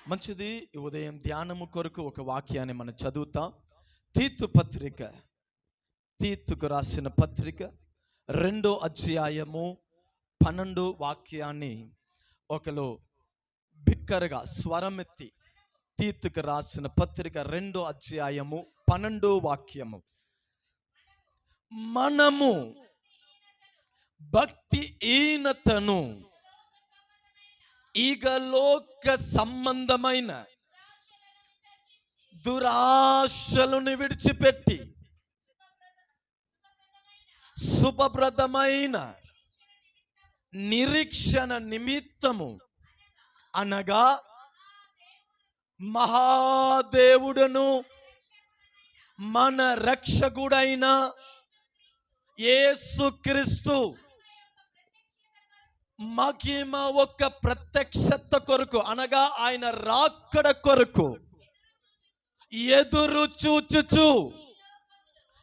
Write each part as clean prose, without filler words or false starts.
మంచిది. ఉదయం ధ్యానము కొరకు ఒక వాక్యాన్ని మనం చదువుతాం. తీతుకు రాసిన పత్రిక 2వ అధ్యాయము 12 వాక్యాన్ని ఒకరు బిక్కరగా స్వరమెత్తి, తీతుకు రాసిన పత్రిక 2వ అధ్యాయము 12 వాక్యము. మనము భక్తిహీనతను, ఈగలోక సంబంధమైన దురాశలను విడిచిపెట్టి శుభప్రదమైన నిరీక్షణ నిమిత్తము, అనగా మహాదేవుడును మన రక్షకుడైన యేసుక్రీస్తు మహిమ ఒక ప్రత్యక్షత కొరకు, అనగా ఆయన రాకడ కొరకు ఎదురు చూచుచు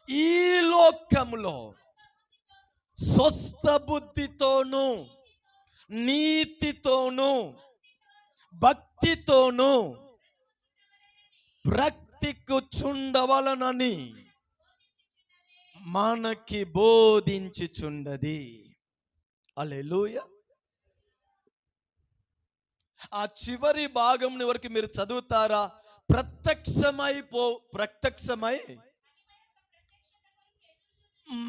ఈ లోకములో స్వస్థ బుద్ధితోను, నీతితోను, భక్తితోను బ్రతికుచుండవలనని మనకి బోధించుచున్నది. హల్లెలూయా. ఆ చివరి భాగం వరకు మీరు చదువుతారా? ప్రత్యక్షమై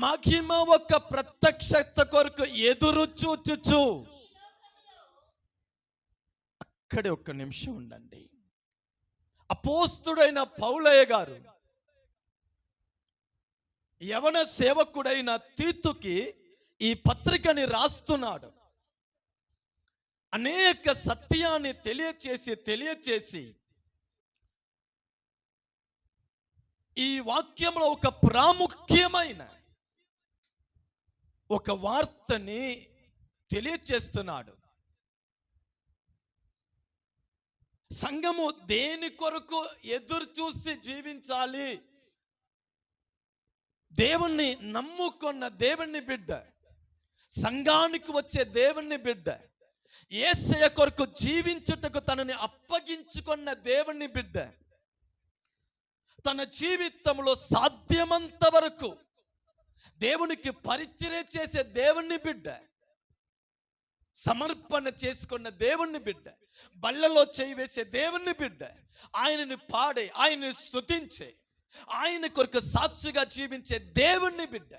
మహిమ ఒక ప్రత్యక్షత కొరకు ఎదురు చూచుచు. అక్కడే ఒక్క నిమిషం ఉండండి. అపోస్తుడైన పౌలయ్య గారు యవన సేవకుడైన తీతుకి ఈ పత్రికని రాస్తున్నాడు. అనేక సత్యాన్ని తెలియచేసి ఈ వాక్యంలో ఒక ప్రాముఖ్యమైన ఒక వార్తని తెలియచేస్తున్నాడు. సంఘము దేని కొరకు ఎదురు చూసి జీవించాలి? దేవుణ్ణి నమ్ముకున్న దేవుని బిడ్డ, సంఘానికి వచ్చే దేవుని బిడ్డ, యేసయ్య కొరకు జీవించుటకు తనని అప్పగించుకున్న దేవుని బిడ్డ, తన జీవితంలో సాధ్యమంత వరకు దేవునికి పరిచర్య చేసే దేవుని బిడ్డ, సమర్పణ చేసుకున్న దేవుని బిడ్డ, బళ్ళలో చేయి వేసే దేవుని బిడ్డ, ఆయనని పాడే, ఆయనని స్తుతించే, ఆయన కొరకు సాక్షిగా జీవించే దేవుని బిడ్డ.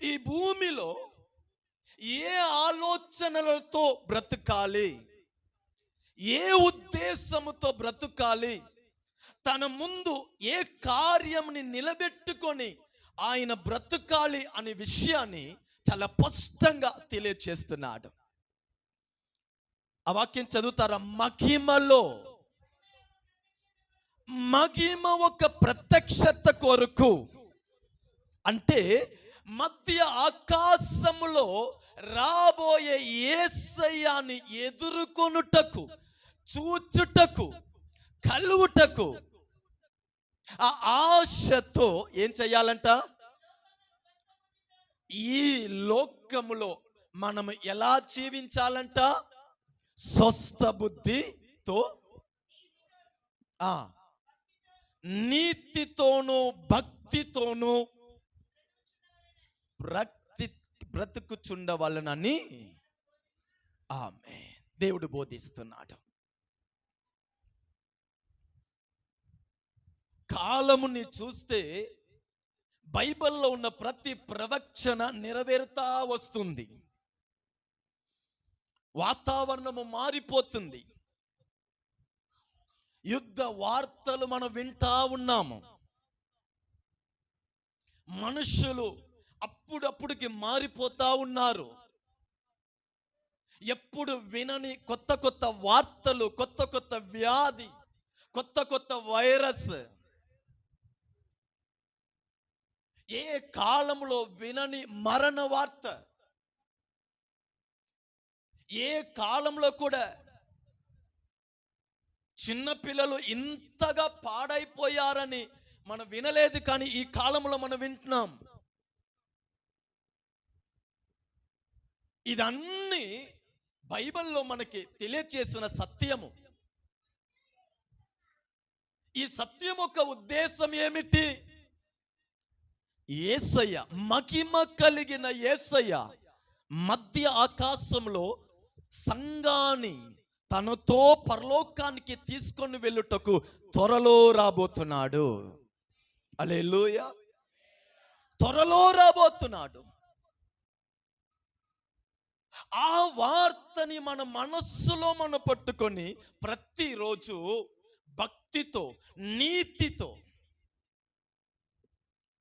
ఈ భూమిలో ఏ ఆలోచనలతో బ్రతకాలి, ఏ ఉద్దేశముతో బ్రతకాలి, తన ముందు ఏ కార్యంని నిలబెట్టుకొని ఆయన బ్రతకాలి అనే విషయాన్ని చాలా స్పష్టంగా తెలియచేస్తున్నాడు. ఆ వాక్యం చదువుతారా? మహిమ ఒక ప్రత్యక్షత కొరకు, అంటే మధ్య ఆకాశములో రాబోయే యేసయ్యని ఎదుర్కొనుటకు, చూచుటకు, కలువుటకు, ఆ ఆశతో ఏం చెయ్యాలంట? ఈ లోకములో మనం ఎలా జీవించాలంట? స్వస్థ బుద్ధితో, నీతితోనూ భక్తితోనూ బ్రతుకుచుండవలనని ఆమేన్ దేవుడు బోధిస్తున్నాడు. కాలముని చూస్తే బైబిల్లో ఉన్న ప్రతి ప్రవచన నెరవేరుతా వస్తుంది. వాతావరణము మారిపోతుంది. యుద్ధ వార్తలు మనం వింటా ఉన్నాము. మనుషులు అప్పుడప్పుడుకి మారిపోతా ఉన్నారు. ఎప్పుడు వినని కొత్త కొత్త వార్తలు, కొత్త కొత్త వ్యాధి, కొత్త కొత్త వైరస్, ఏ కాలంలో వినని మరణ వార్త, ఏ కాలంలో కూడా చిన్నపిల్లలు ఇంతగా పాడైపోయారని మనం వినలేదు, కానీ ఈ కాలంలో మనం వింటున్నాం. ఇదన్నీ బైబిల్లో మనకి తెలియచేసిన సత్యము. ఈ సత్యం యొక్క ఉద్దేశం ఏమిటి? యేసయ్య, మహిమ కలిగిన యేసయ్య మధ్య ఆకాశంలో సంఘాన్ని తనతో పరలోకానికి తీసుకొని వెళ్ళుటకు త్వరలో రాబోతున్నాడు. హల్లెలూయా. త్వరలో రాబోతున్నాడు. ఆ వార్తని మన మనస్సులో మనం పట్టుకొని ప్రతిరోజు భక్తితో, నీతితో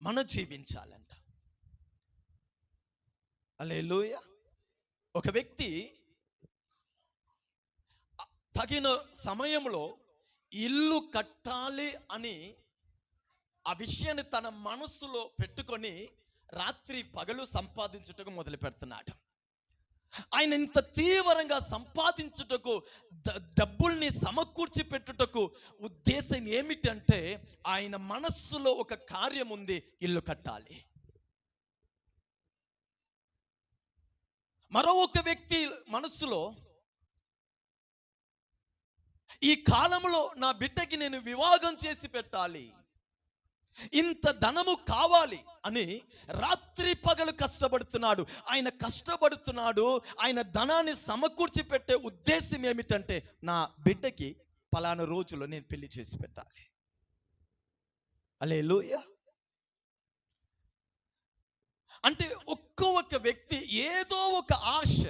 మనం జీవించాలంట. హల్లెలూయా. ఒక వ్యక్తి తగిన సమయంలో ఇల్లు కట్టాలి అని ఆ విషయాన్ని తన మనస్సులో పెట్టుకొని రాత్రి పగలు సంపాదించుటకు మొదలు పెడుతున్నాడు. ఆయన ఇంత తీవ్రంగా సంపాదించుటకు, డబ్బుల్ని సమకూర్చి పెట్టుటకు ఉద్దేశం ఏమిటంటే, ఆయన మనస్సులో ఒక కార్యం ఉంది, ఇల్లు కట్టాలి. మరో ఒక వ్యక్తి మనస్సులో, ఈ కాలంలో నా బిడ్డకి నేను వివాహం చేసి పెట్టాలి, ఇంత ధనము కావాలి అని రాత్రి పగలు కష్టపడుతున్నాడు. ఆయన కష్టపడుతున్నాడు. ఆయన ధనాన్ని సమకూర్చి పెట్టే ఉద్దేశం ఏమిటంటే, నా బిడ్డకి పలానా రోజులో నేను పెళ్లి చేసి పెట్టాలి. హల్లెలూయా. అంటే ఒక్కొక్క వ్యక్తి ఏదో ఒక ఆశ,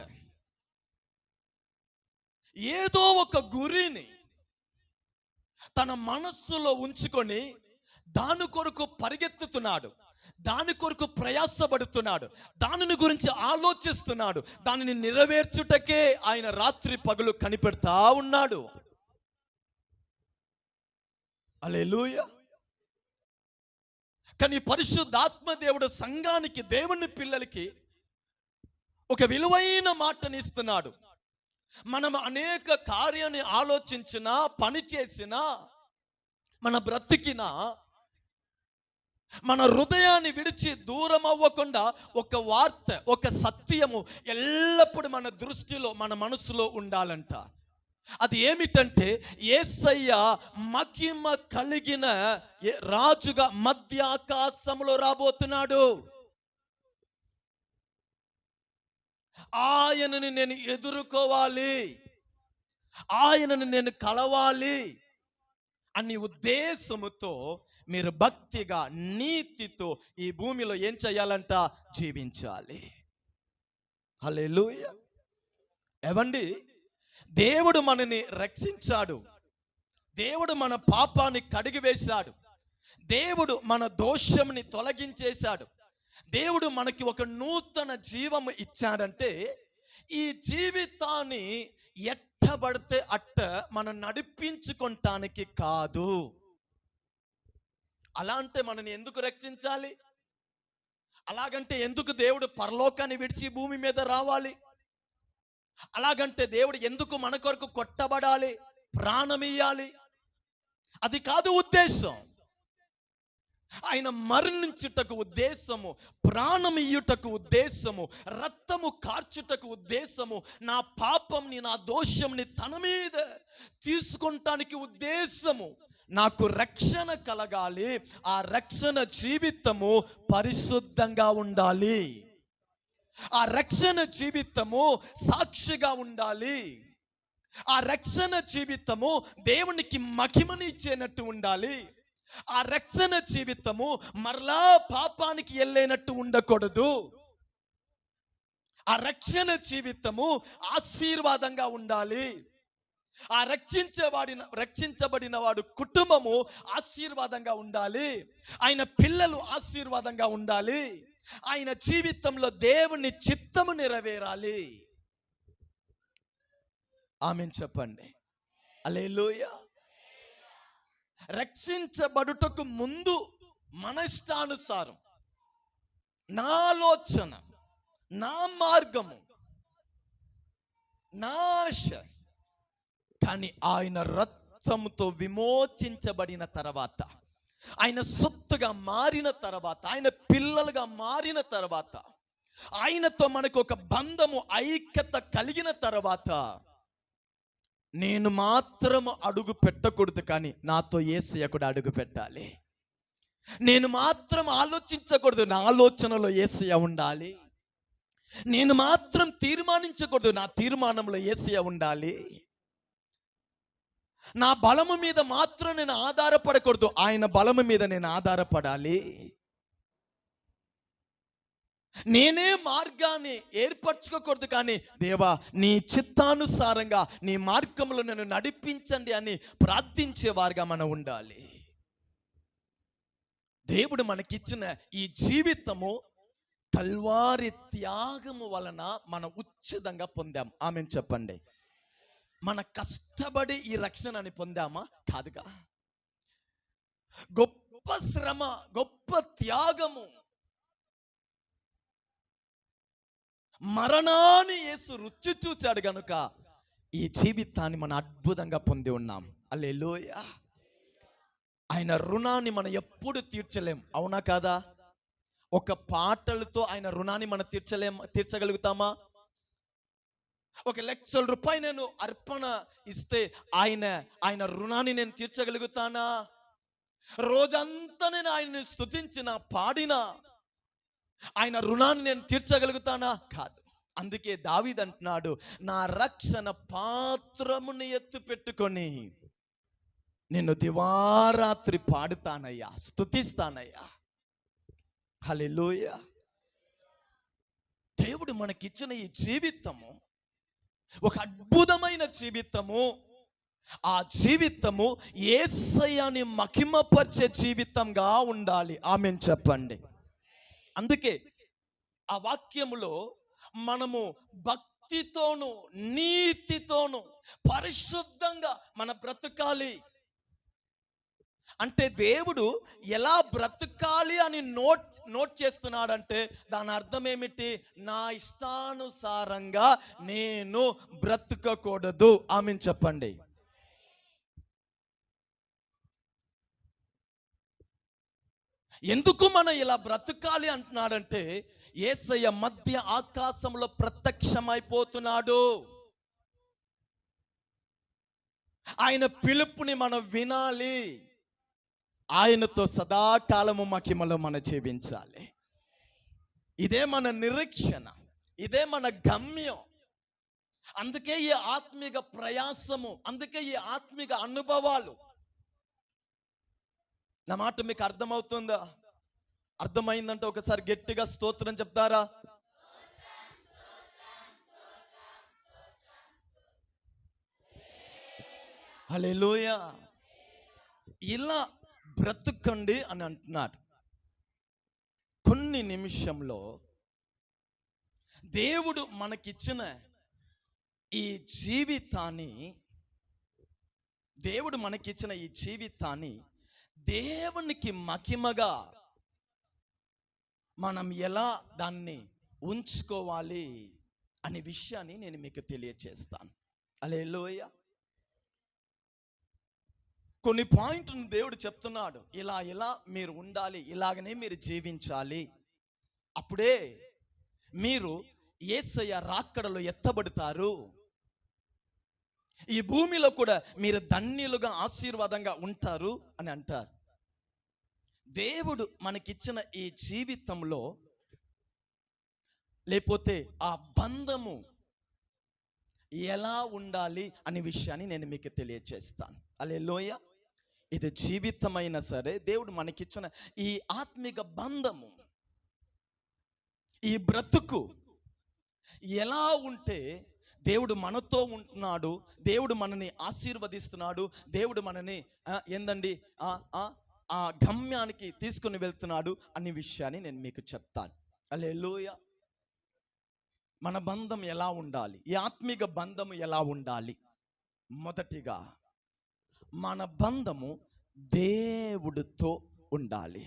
ఏదో ఒక గురిని తన మనస్సులో ఉంచుకొని దాని కొరకు పరిగెత్తుతున్నాడు, దాని కొరకు ప్రయాసపడుతున్నాడు, దానిని గురించి ఆలోచిస్తున్నాడు. దానిని నెరవేర్చుటకే ఆయన రాత్రి పగలు కనిపెడతా ఉన్నాడు. హల్లెలూయా. కానీ పరిశుద్ధాత్మ దేవుడు సంఘానికి, దేవుని పిల్లలకి ఒక విలువైన మాటని ఇస్తున్నాడు. మనం అనేక కార్యాన్ని ఆలోచించినా, పని చేసినా, మన బ్రతికినా, మన హృదయాన్ని విడిచి దూరం అవ్వకుండా ఒక వార్త, ఒక సత్యము ఎల్లప్పుడూ మన దృష్టిలో, మన మనసులో ఉండాలంట. అది ఏమిటంటే, యేసయ్య మహిమ కలిగిన రాజుగా మధ్య ఆకాశంలో రాబోతున్నాడు. ఆయనని నేను ఎదుర్కోవాలి, ఆయనని నేను కలవాలి అనే ఉద్దేశముతో మీరు భక్తిగా, నీతితో ఈ భూమిలో ఏం చేయాలంట? జీవించాలి. హల్లెలూయా. ఏవండి, దేవుడు మనని రక్షించాడు. దేవుడు మన పాపాన్ని కడిగివేశాడు. దేవుడు మన దోషంని తొలగించేశాడు. దేవుడు మనకి ఒక నూతన జీవము ఇచ్చాడంటే, ఈ జీవితాన్ని ఎట్టబడితే అట్ట మనం నడిపించుకోవటానికి కాదు. అలా అంటే మనని ఎందుకు రక్షించాలి? అలాగంటే ఎందుకు దేవుడు పరలోకాన్ని విడిచి భూమి మీద రావాలి? అలాగంటే దేవుడు ఎందుకు మన కొరకు కొట్టబడాలి, ప్రాణం ఇయ్యాలి? అది కాదు ఉద్దేశం. ఆయన మరణించుటకు ఉద్దేశము, ప్రాణం ఇయ్యుటకు ఉద్దేశము, రక్తము కార్చుటకు ఉద్దేశము, నా పాపంని, నా దోషంని తన మీద తీసుకుంటానికి ఉద్దేశము. నాకు రక్షణ కలగాలి, ఆ రక్షణ జీవితము పరిశుద్ధంగా ఉండాలి, ఆ రక్షణ జీవితము సాక్షిగా ఉండాలి, ఆ రక్షణ జీవితము దేవునికి మహిమనిచ్చేనట్టు ఉండాలి, ఆ రక్షణ జీవితము మరలా పాపానికి వెళ్ళేనట్టు ఉండకూడదు. ఆ రక్షణ జీవితము ఆశీర్వాదంగా ఉండాలి. ఆ రక్షించబడిన వాడు కుటుంబము ఆశీర్వాదంగా ఉండాలి. ఆయన పిల్లలు ఆశీర్వాదంగా ఉండాలి. ఆయన జీవితంలో దేవుని చిత్తము నెరవేరాలి. ఆమేన్ చెప్పండి. హల్లెలూయా. రక్షించబడుటకు ముందు మన ఇష్టానుసారం, నా ఆలోచన, నా మార్గము, నా ఆశ, కానీ ఆయన రక్తముతో విమోచించబడిన తర్వాత, ఆయన సొత్తుగా మారిన తర్వాత, ఆయన పిల్లలుగా మారిన తర్వాత, ఆయనతో మనకు ఒక బంధము, ఐక్యత కలిగిన తర్వాత నేను మాత్రం అడుగు పెట్టకూడదు, కానీ నాతో యేసయ్య కూడా అడుగు పెట్టాలి. నేను మాత్రం ఆలోచించకూడదు, నా ఆలోచనలో యేసయ్య ఉండాలి. నేను మాత్రం తీర్మానించకూడదు, నా తీర్మానంలో యేసయ్య ఉండాలి. నా బలము మీద మాత్రం నేను ఆధారపడకూడదు, ఆయన బలము మీద నేను ఆధారపడాలి. నేనే మార్గాన్ని ఏర్పరచుకోకూడదు, కానీ దేవా నీ చిత్తానుసారంగా నీ మార్గంలో నన్ను నడిపించండి అని ప్రార్థించేవారుగా మనం ఉండాలి. దేవుడు మనకిచ్చిన ఈ జీవితము కల్వారి త్యాగము వలన మనం ఉచితంగా పొందాం. ఆమెను చెప్పండి. మన కష్టపడి ఈ రక్షణని పొందామా? కాదుగా. గొప్ప శ్రమ, గొప్ప త్యాగము, మరణాన్ని యేసు రుచి చూచాడు గనుక ఈ జీవితాన్ని మనం అద్భుతంగా పొంది ఉన్నాం. హల్లెలూయా. ఆయన రుణాన్ని మనం ఎప్పుడు తీర్చలేం, అవునా కాదా? ఒక పాటలతో ఆయన రుణాన్ని మనం తీర్చగలుగుతామా? ఒక ₹1,00,000 నేను అర్పణ ఇస్తే ఆయన రుణాన్ని నేను తీర్చగలుగుతానా? రోజంతా నేను ఆయన్ని స్తుతించిన, పాడినా ఆయన రుణాన్ని నేను తీర్చగలుగుతానా? కాదు. అందుకే దావీదు అంటున్నాడు, నా రక్షణ పాత్రముని ఎత్తు పెట్టుకొని నిన్ను దివారాత్రి పాడుతానయ్యా, స్తుతిస్తానయ్యా. హల్లెలూయా. దేవుడు మనకిచ్చిన ఈ జీవితము ఒక అద్భుతమైన జీవితము. ఆ జీవితము యేసయ్యని మహిమపరిచే జీవితంగా ఉండాలి. ఆమేన్ చెప్పండి. అందుకే ఆ వాక్యములో మనము భక్తితోను నీతితోను పరిశుద్ధంగా మన బ్రతకాలి అంటే, దేవుడు ఎలా బ్రతకాలి అని నోట్ చేస్తున్నాడంటే దాని అర్థం ఏమిటి? నా ఇష్టానుసారంగా నేను బ్రతకకూడదు. ఆమేన్ చెప్పండి. ఎందుకు మనం ఇలా బ్రతకాలి అంటున్నాడంటే, యేసయ్య మధ్య ఆకాశంలో ప్రత్యక్షమైపోతున్నాడు. ఆయన పిలుపుని మనం వినాలి. ఆయనతో సదాకాలము మహిమలో మనం జీవించాలి. ఇదే మన నిరీక్షణ, ఇదే మన గమ్యం. అందుకే ఈ ఆత్మీయ ప్రయాసము, అందుకే ఈ ఆత్మీయ అనుభవాలు. నా మాట మీకు అర్థమవుతుందా? అర్థమైందంటే ఒకసారి గట్టిగా స్తోత్రం చెప్తారా? హల్లెలూయా. ఇలా బ్రతుకండి అని అంటున్నాడు. కొన్ని నిమిషంలో దేవుడు మనకిచ్చిన ఈ జీవితాన్ని, దేవునికి మహిమగా మనం ఎలా దాన్ని ఉంచుకోవాలి అనే విషయాన్ని నేను మీకు తెలియజేస్తాను. హల్లెలూయా. కొన్ని పాయింట్లను దేవుడు చెప్తున్నాడు, ఇలా మీరు ఉండాలి, ఇలాగనే మీరు జీవించాలి. అప్పుడే మీరు యేసయ్య రాకడలో ఎత్తబడతారు. ఈ భూమిలో కూడా మీరు ధన్యులుగా, ఆశీర్వాదంగా ఉంటారు అని అంటారు. దేవుడు మనకిచ్చిన ఈ జీవితంలో లేకపోతే ఆ బంధము ఎలా ఉండాలి అనే విషయాన్ని నేను మీకు తెలియజేస్తాను. హల్లెలూయా. ఇది జీవితమైనా సరే, దేవుడు మనకిచ్చిన ఈ ఆత్మిక బంధము, ఈ బ్రతుకు ఎలా ఉంటే దేవుడు మనతో ఉంటున్నాడు, దేవుడు మనని ఆశీర్వదిస్తున్నాడు, దేవుడు మనని ఏందండి ఆ గమ్యానికి తీసుకుని వెళ్తున్నాడు అనే విషయాన్ని నేను మీకు చెప్తాను. హల్లెలూయా. మన బంధం ఎలా ఉండాలి? ఈ ఆత్మీక బంధము ఎలా ఉండాలి? మొదటిగా మన బంధము దేవుడితో ఉండాలి.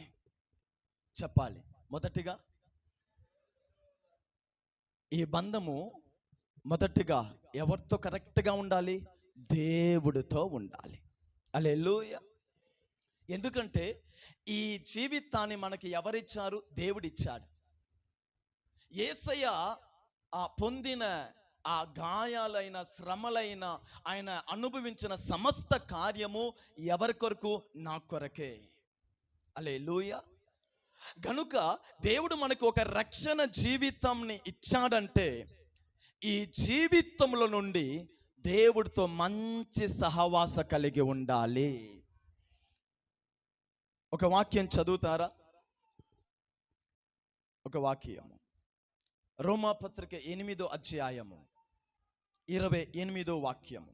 చెప్పాలి. మొదటిగా ఈ బంధము మొదటిగా ఎవరితో కరెక్ట్గా ఉండాలి? దేవుడితో ఉండాలి. హల్లెలూయా. ఎందుకంటే ఈ జీవితాన్ని మనకి ఎవరిచ్చారు? దేవుడిచ్చాడు. యేసయ్య ఆ పొందిన ఆ గాయాలైన శ్రమలైన ఆయన అనుభవించిన సమస్త కార్యము ఎవరి కొరకు? నా కొరకే. హల్లెలూయా. గనుక దేవుడు మనకు ఒక రక్షణ జీవితంని ఇచ్చాడంటే ఈ జీవితంలో నుండి దేవుడితో మంచి సహవాస కలిగి ఉండాలి. ఒక వాక్యం చదువుతారా? ఒక వాక్యము రోమాపత్రిక 8వ అధ్యాయము 28వ వాక్యము.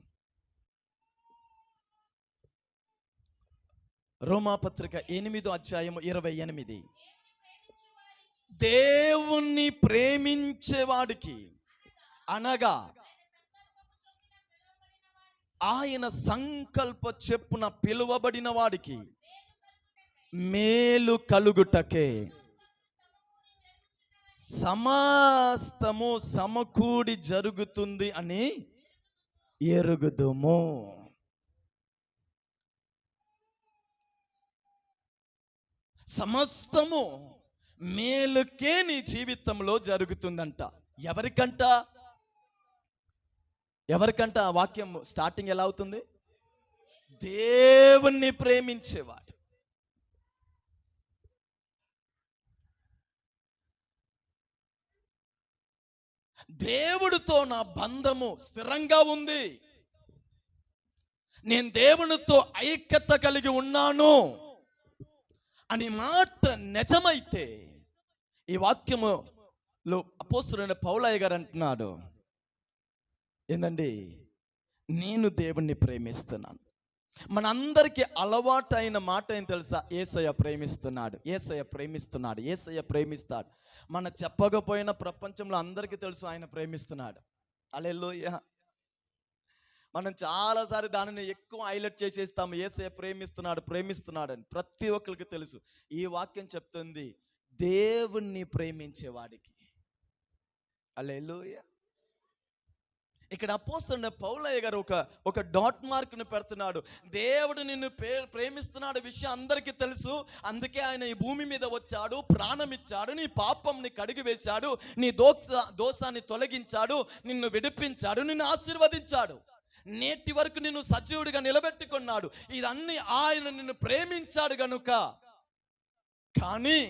రోమాపత్రిక 8వ అధ్యాయము 28. దేవుణ్ణి ప్రేమించేవాడికి అనగా ఆయన సంకల్ప చెప్పున పిలువబడిన వాడికి మేలు కలుగుటకే సమస్తము సమకూడి జరుగుతుంది అని ఎరుగుదుము. సమస్తము మేలుకే నీ జీవితంలో జరుగుతుందంట. ఎవరికంట? ఎవరికంట? ఆ వాక్యం స్టార్టింగ్ ఎలా అవుతుంది? దేవుణ్ణి ప్రేమించేవాడు. దేవుడితో నా బంధము స్థిరంగా ఉంది, నేను దేవునితో ఐక్యత కలిగి ఉన్నాను అని మాట నిజమైతే, ఈ వాక్యములో అపోస్తలుడైన పౌలయ్య గారు అంటున్నాడు ఏందండి, నేను దేవుణ్ణి ప్రేమిస్తున్నాను. మనందరికీ అలవాటు అయిన మాట ఏం తెలుసా? యేసయ్య ప్రేమిస్తున్నాడు, యేసయ్య ప్రేమిస్తున్నాడు, యేసయ్య ప్రేమిస్తాడు. మన చెప్పకపోయినా ప్రపంచంలో అందరికీ తెలుసు ఆయన ప్రేమిస్తున్నాడు. హల్లెలూయా. మనం చాలాసారి దానిని ఎక్కువ హైలైట్ చేసేస్తాము, యేసయ్య ప్రేమిస్తున్నాడు ప్రేమిస్తున్నాడు అని. ప్రతి ఒక్కరికి తెలుసు. ఈ వాక్యం చెప్తుంది దేవుణ్ణి ప్రేమించేవాడికి. హల్లెలూయా. ఇక్కడ అపోస్తలుడైన పౌలయ్య గారు ఒక డాట్ మార్క్ను పెడుతున్నాడు. దేవుడు నిన్ను ప్రేమిస్తున్నాడు విషయం అందరికీ తెలుసు, అందుకే ఆయన ఈ భూమి మీద వచ్చాడు, ప్రాణం ఇచ్చాడు, నీ పాపంని కడిగివేశాడు, నీ దోషాన్ని తొలగించాడు, నిన్ను విడిపించాడు, నిన్ను ఆశీర్వదించాడు, నేటి వరకు నిన్ను సజీవుడిగా నిలబెట్టుకున్నాడు. ఇదన్నీ ఆయన నిన్ను ప్రేమించాడు గనుక. కానీ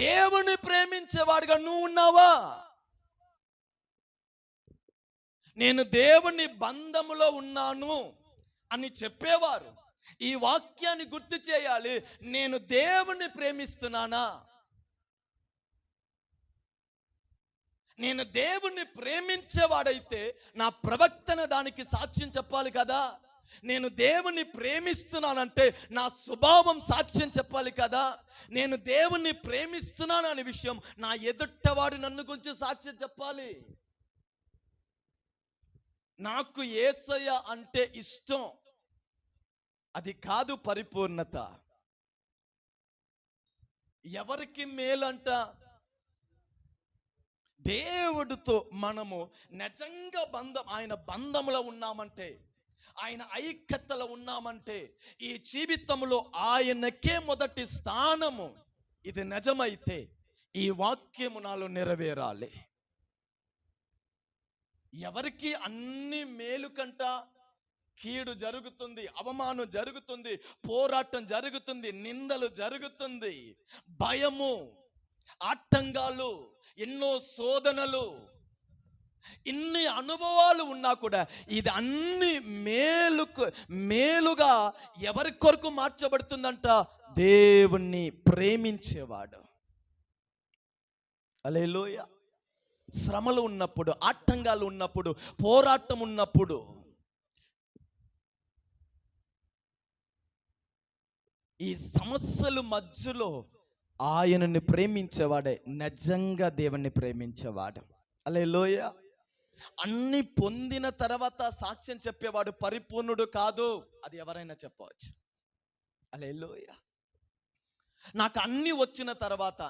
దేవుని ప్రేమించేవాడుగా నువ్వు ఉన్నావా? నేను దేవుని బంధములో ఉన్నాను అని చెప్పేవారు ఈ వాక్యాన్ని గుర్తు చేయాలి. నేను దేవుని ప్రేమిస్తున్నానా? నేను దేవుణ్ణి ప్రేమించేవాడైతే నా ప్రవక్తన దానికి సాక్ష్యం చెప్పాలి కదా. నేను దేవుణ్ణి ప్రేమిస్తున్నానంటే నా స్వభావం సాక్ష్యం చెప్పాలి కదా. నేను దేవుణ్ణి ప్రేమిస్తున్నాను అనే విషయం నా ఎదుటవాడు నన్ను గురించి సాక్ష్యం చెప్పాలి. నాకు యేసయ్య అంటే ఇష్టం, అది కాదు పరిపూర్ణత. ఎవరికి మేలంట? దేవుడితో మనము నిజంగా ఆయన బంధంలో ఉన్నామంటే, ఆయన ఐక్యతలో ఉన్నామంటే, ఈ జీవితంలో ఆయనకే మొదటి స్థానము. ఇది నిజమైతే ఈ వాక్యము నాలో నెరవేరాలి. ఎవరికి అన్ని మేలు కంట కీడు జరుగుతుంది, అవమానం జరుగుతుంది, పోరాటం జరుగుతుంది, నిందలు జరుగుతుంది, భయము, ఆటంకాలు, ఎన్నో శోధనలు, ఇన్ని అనుభవాలు ఉన్నా కూడా ఇది అన్ని మేలుగా ఎవరి కొరకు మార్చబడుతుందంట? దేవుణ్ణి ప్రేమించేవాడు. హల్లెలూయా. శ్రమలు ఉన్నప్పుడు, ఆటంకాలు ఉన్నప్పుడు, పోరాటం ఉన్నప్పుడు, ఈ సమస్యల మధ్యలో ఆయనని ప్రేమించేవాడే నిజంగా దేవుణ్ణి ప్రేమించేవాడు. హల్లెలూయా. అన్ని పొందిన తర్వాత సాక్ష్యం చెప్పేవాడు పరిపూర్ణుడు కాదు, అది ఎవరైనా చెప్పవచ్చు. హల్లెలూయా. నాకు అన్ని వచ్చిన తర్వాత,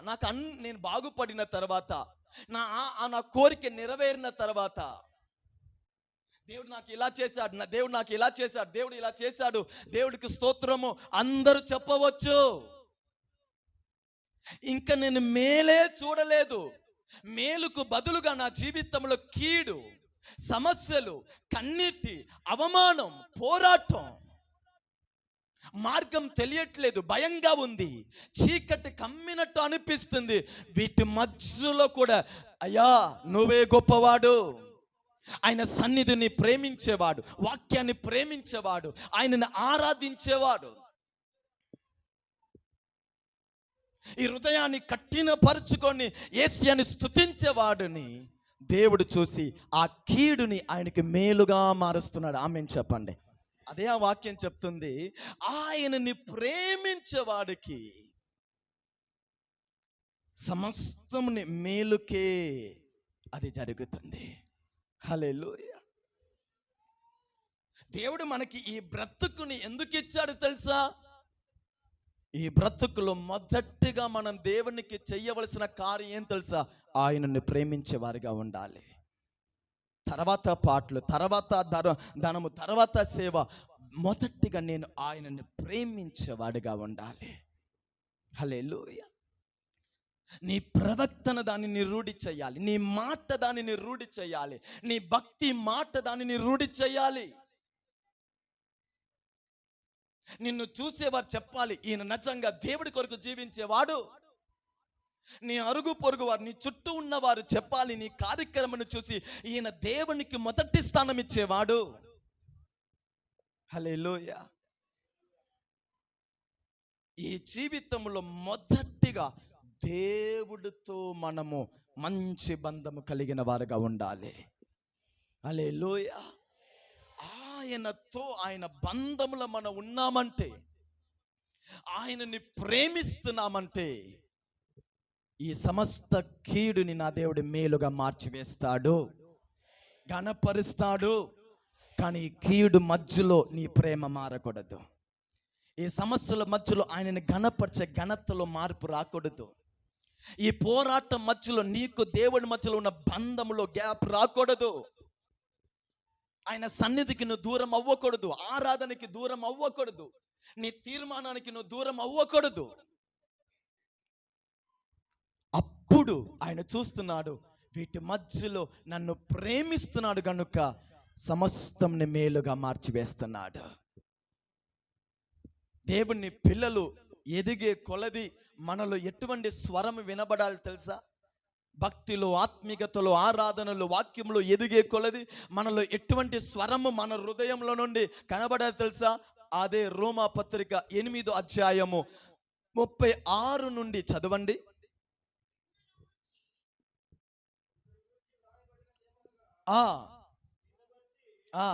నేను బాగుపడిన తర్వాత, నా కోరిక నెరవేరిన తర్వాత, దేవుడు నాకు ఇలా చేశాడు, దేవుడు నాకు ఇలా చేశాడు, దేవుడు ఇలా చేశాడు, దేవుడికి స్తోత్రము అందరూ చెప్పవచ్చు. ఇంకా నేను మేలే చూడలేదు, మేలుకు బదులుగా నా జీవితంలో కీడు, సమస్యలు, కన్నీటి, అవమానం, పోరాటం, మార్గం తెలియట్లేదు, భయంగా ఉంది, చీకటి కమ్మినట్టు అనిపిస్తుంది. వీటి మధ్యలో కూడా అయ్యా నువ్వే గొప్పవాడు, ఆయన సన్నిధిని ప్రేమించేవాడు, వాక్యాన్ని ప్రేమించేవాడు, ఆయనను ఆరాధించేవాడు, ఈ హృదయాన్ని కఠినపరుచుకొని యేసుని స్తుతించేవాడిని దేవుడు చూసి ఆ కీడుని ఆయనకి మేలుగా మారుస్తున్నాడు. ఆమేన్ చెప్పండి. అదే ఆ వాక్యం చెప్తుంది, ఆయనని ప్రేమించేవాడికి సమస్తముని మేలుకే అది జరుగుతుంది. హల్లెలూయా. దేవుడు మనకి ఈ బ్రతుకుని ఎందుకు ఇచ్చాడు తెలుసా? ఈ బ్రతుకులో మొదటిగా మనం దేవునికి చెయ్యవలసిన కార్యం ఏం తెలుసా? ఆయనని ప్రేమించే వారిగా ఉండాలి. తర్వాత పాటలు, తర్వాత ధనము, తర్వాత సేవ. మొదటిగా నేను ఆయనని ప్రేమించేవాడిగా ఉండాలి. హల్లెలూయా. నీ ప్రవర్తన దానిని రూఢి చేయాలి, నీ మాట దానిని రూఢి చేయాలి, నీ భక్తి మాట దానిని రూఢి చేయాలి. నిన్ను చూసేవారు చెప్పాలి, ఈయన నిజంగా దేవుడి కొరకు జీవించేవాడు. నీ అరుగు పొరుగు వారు, నీ చుట్టూ ఉన్నవారు చెప్పాలి నీ కార్యక్రమాన్ని చూసి, ఈయన దేవునికి మొదటి స్థానం ఇచ్చేవాడు. హల్లెలూయా. ఈ జీవితంలో మొదటిగా దేవుడితో మనము మంచి బంధము కలిగిన వారుగా ఉండాలి. హల్లెలూయా. ఆయనతో, ఆయన బంధములో మనం ఉన్నామంటే, ఆయనని ప్రేమిస్తున్నామంటే, ఈ సమస్త కీడుని నా దేవుడు మేలుగా మార్చివేస్తాడు, ఘనపరుస్తాడు. కానీ ఈ కీడు మధ్యలో నీ ప్రేమ మారకూడదు. ఈ సమస్యల మధ్యలో ఆయనని ఘనపరిచే ఘనతలో మార్పు రాకూడదు. ఈ పోరాటం మధ్యలో నీకు దేవుడి మధ్యలో ఉన్న బంధములో గ్యాప్ రాకూడదు. ఆయన సన్నిధికి నువ్వు దూరం అవ్వకూడదు, ఆరాధనకి దూరం అవ్వకూడదు, నీ తీర్మానానికి నువ్వు దూరం అవ్వకూడదు. అప్పుడు ఆయన చూస్తున్నాడు, వీటి మధ్యలో నన్ను ప్రేమిస్తున్నాడు గనుక సమస్తంని మేలుగా మార్చివేస్తున్నాడు. దేవుని పిల్లలు ఎదిగే కొలది మనలో ఎటువంటి స్వరం వినబడాలి తెలుసా? భక్తిలో, ఆత్మీయతలో, ఆరాధనలో, వాక్యంలో ఎదిగే కొలది మనలో ఎటువంటి స్వరము మన హృదయంలో నుండి కనబడాలి తెలుసా? అదే రోమా పత్రిక 8వ అధ్యాయము 36 నుండి చదవండి. ఆ ఆ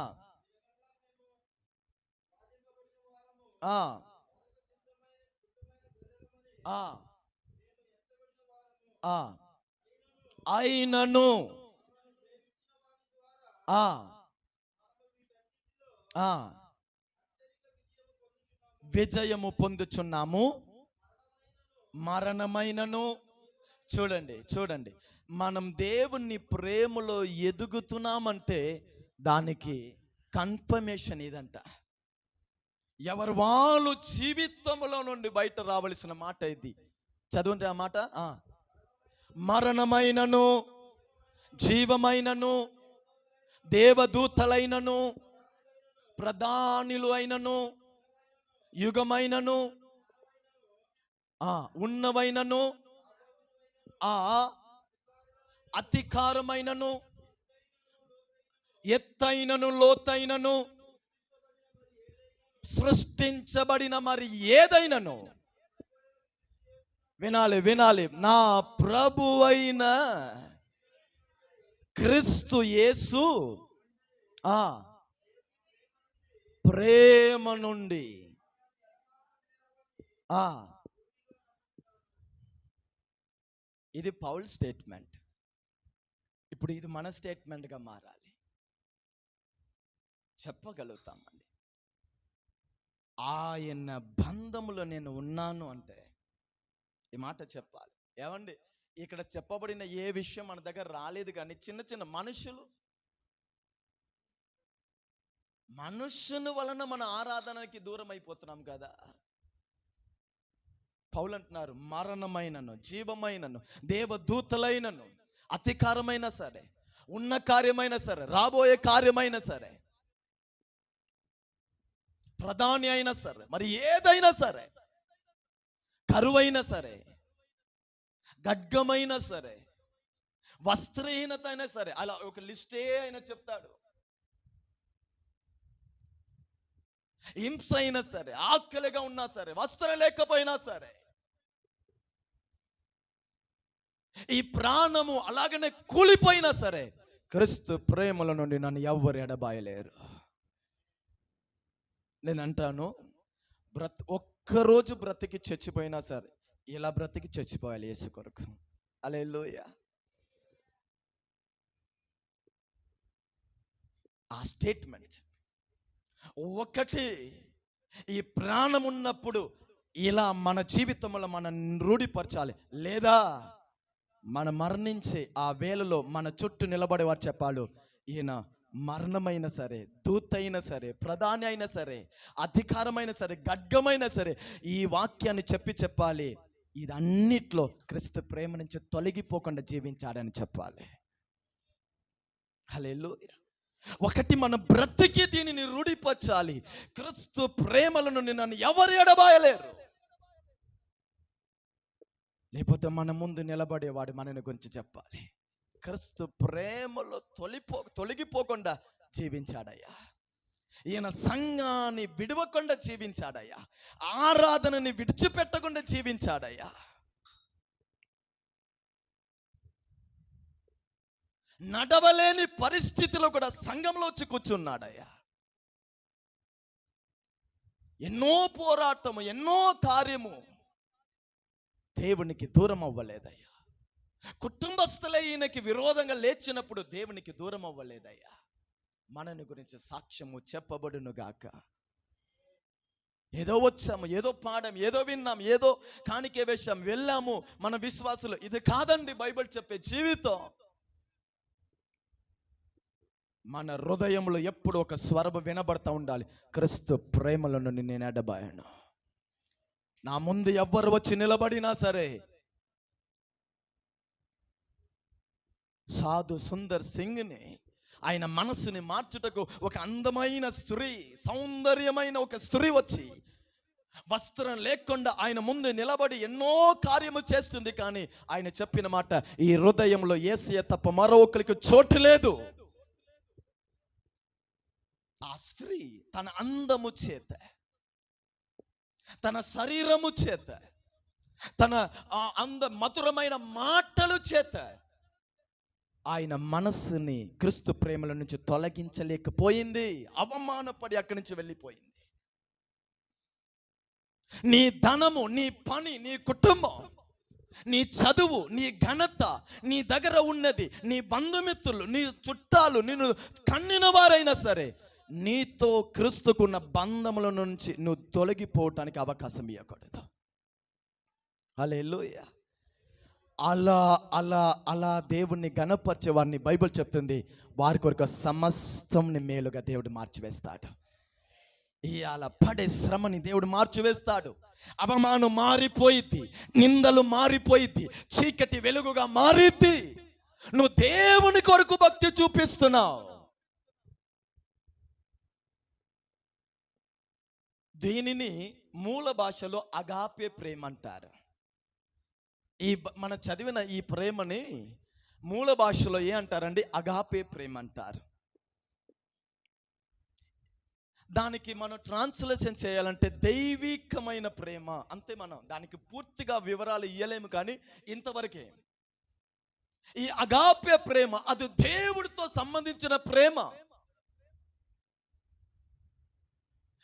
ఆ ఆ అయినను ఆ ఆ విజయము పొందుచున్నాము, మరణమైనను. చూడండి చూడండి, మనం దేవుని ప్రేమలో ఎదుగుతున్నామంటే దానికి కన్ఫర్మేషన్ ఇదంట. ఎవరు వాళ్ళు జీవితంలో నుండి బయట రావలసిన మాట ఇది. చదవండి ఆ మాట. మరణమైనను, జీవమైనను, దేవదూతలైనను, ప్రధానులు అయినను, యుగమైనను, ఉన్నవైనను, అధికారమైనను, ఎత్తైనను, లోతైనను, సృష్టించబడిన మరి ఏదైనను, వినాలి వినాలి, నా ప్రభువైన క్రీస్తు యేసు ప్రేమ నుండి ఇది పౌల్ స్టేట్మెంట్. ఇప్పుడు ఇది మన స్టేట్మెంట్గా మారాలి. చెప్పగలుగుతామండి, ఆయన బంధములో నేను ఉన్నాను అంటే ఈ మాట చెప్పాలి. ఏమండి, ఇక్కడ చెప్పబడిన ఏ విషయం మన దగ్గర రాలేదు, కానీ చిన్న చిన్న మనుషుని వలన మన ఆరాధనకి దూరం అయిపోతున్నాం కదా. పౌలు అంటున్నారు, మరణమైనను, జీవమైనను, దేవదూతలైనను, అధికారమైనా సరే, ఉన్న కార్యమైనా సరే, రాబోయే కార్యమైనా సరే, ప్రధాని అయినా సరే, మరి ఏదైనా సరే, కరువైనా సరే, గడ్గమైనా సరే, వస్త్రహీనత అయినా సరే, అలా ఒక లిస్టే ఆయన చెప్తాడు. హింస అయినా సరే, ఆకలిగా ఉన్నా సరే, వస్త్రం లేకపోయినా సరే, ఈ ప్రాణము అలాగనే కూలిపోయినా సరే, క్రీస్తు ప్రేమల నుండి నన్ను ఎవ్వరు ఎడబాయలేరు. నేను అంటాను, ఒక్కరోజు బ్రతికి చచ్చిపోయినా సరే, ఇలా బ్రతికి చచ్చిపోయాలి యేసు కొరకు. హల్లెలూయా. ఆ స్టేట్మెంట్ ఒకటి, ఈ ప్రాణం ఉన్నప్పుడు ఇలా మన జీవితంలో మనం రూఢిపరచాలి. లేదా మన మరణించే ఆ వేళలో మన చుట్టూ నిలబడేవారు చెప్పాలి, ఈయన మరణమైనా సరే, దూతైనా సరే, ప్రధాని అయినా సరే, అధికారమైనా సరే, గడ్గమైనా సరే, ఈ వాక్యాన్ని చెప్పాలి, ఇదన్నిట్లో క్రీస్తు ప్రేమ నుంచి తొలగిపోకుండా జీవించాడని చెప్పాలి. హల్లెలూయా. ఒకటి, మన బ్రతికి దీనిని రూఢిపరచాలి. క్రీస్తు ప్రేమలను నన్ను ఎవరు ఎడబాయలేరు. లేకపోతే మన ముందు నిలబడేవాడు మనని గురించి చెప్పాలి, క్రీస్తు ప్రేమలో తొలగిపోకుండా జీవించాడయ్యా. ఈయన సంఘాన్ని విడవకుండా జీవించాడయ్యా. ఆరాధనని విడిచిపెట్టకుండా జీవించాడయ్యా. నడవలేని పరిస్థితిలో కూడా సంఘంలో వచ్చి కూర్చున్నాడయ్యా. ఎన్నో పోరాటము, ఎన్నో కార్యము, దేవునికి దూరం అవ్వలేదయ్యా. కుటుంబస్తులే ఈయనకి విరోధంగా లేచినప్పుడు దేవునికి దూరం అవ్వలేదయ్యా. మనని గురించి సాక్ష్యము చెప్పబడును గాక. ఏదో వచ్చాము, ఏదో పాడాము, ఏదో విన్నాము, ఏదో కాணிకే వేశాము, వెళ్ళాము. మన విశ్వాసులు ఇది కాదండి బైబిల్ చెప్పే జీవితం. మన హృదయంలో ఎప్పుడు ఒక స్వరము వినబడతా ఉండాలి, క్రీస్తు ప్రేమలో నుండి నేను ఎడబాయను. నా ముందు ఎవ్వరు వచ్చి నిలబడినా సరే, సాధు సుందర్ సింగ్ని ఆయన మనసుని మార్చుటకు ఒక అందమైన స్త్రీ, సౌందర్యమైన ఒక స్త్రీ వచ్చి వస్త్రం లేకుండా ఆయన ముందు నిలబడి ఎన్నో కార్యము చేస్తుంది. కానీ ఆయన చెప్పిన మాట, ఈ హృదయంలో యేసయ్య తప్ప మరొకరికి చోటు లేదు. ఆ స్త్రీ తన అందము చేత, తన శరీరము చేత, తన మధురమైన మాటలు చేత ఆయన మనస్సుని క్రీస్తు ప్రేమల నుంచి తొలగించలేకపోయింది. అవమానపడి అక్కడి నుంచి వెళ్ళిపోయింది. నీ ధనము, నీ పని, నీ కుటుంబం, నీ చదువు, నీ ఘనత, నీ దగ్గర ఉన్నది, నీ బంధుమిత్రులు, నీ చుట్టాలు, నిన్ను కన్నిన వారైనా సరే, నీతో క్రీస్తుకున్న బంధముల నుంచి నువ్వు తొలగిపోవటానికి అవకాశం ఇవ్వకూడదు. హల్లెలూయా. అలా అలా అలా దేవుణ్ణి గణపరిచే వారిని బైబిల్ చెప్తుంది, వారి కొరకు సమస్తంని మేలుగా దేవుడు మార్చివేస్తాడు. ఇవాళ పడే శ్రమని దేవుడు మార్చివేస్తాడు. అవమానం మారిపోయిద్ది, నిందలు మారిపోయిద్ది, చీకటి వెలుగుగా మారిద్ది. నువ్వు దేవుని కొరకు భక్తి చూపిస్తున్నావు. దీనిని మూల భాషలో అగాపే ప్రేమ అంటారు. మన చదివిన ఈ ప్రేమని మూల భాషలో ఏ అంటారండి? అగాపే ప్రేమ అంటారు. దానికి మనం ట్రాన్స్లేషన్ చేయాలంటే దైవికమైన ప్రేమ అంతే. మనం దానికి పూర్తిగా వివరాలు ఇవ్వలేము, కానీ ఇంతవరకే. ఈ అగాపే ప్రేమ అది దేవుడితో సంబంధించిన ప్రేమ,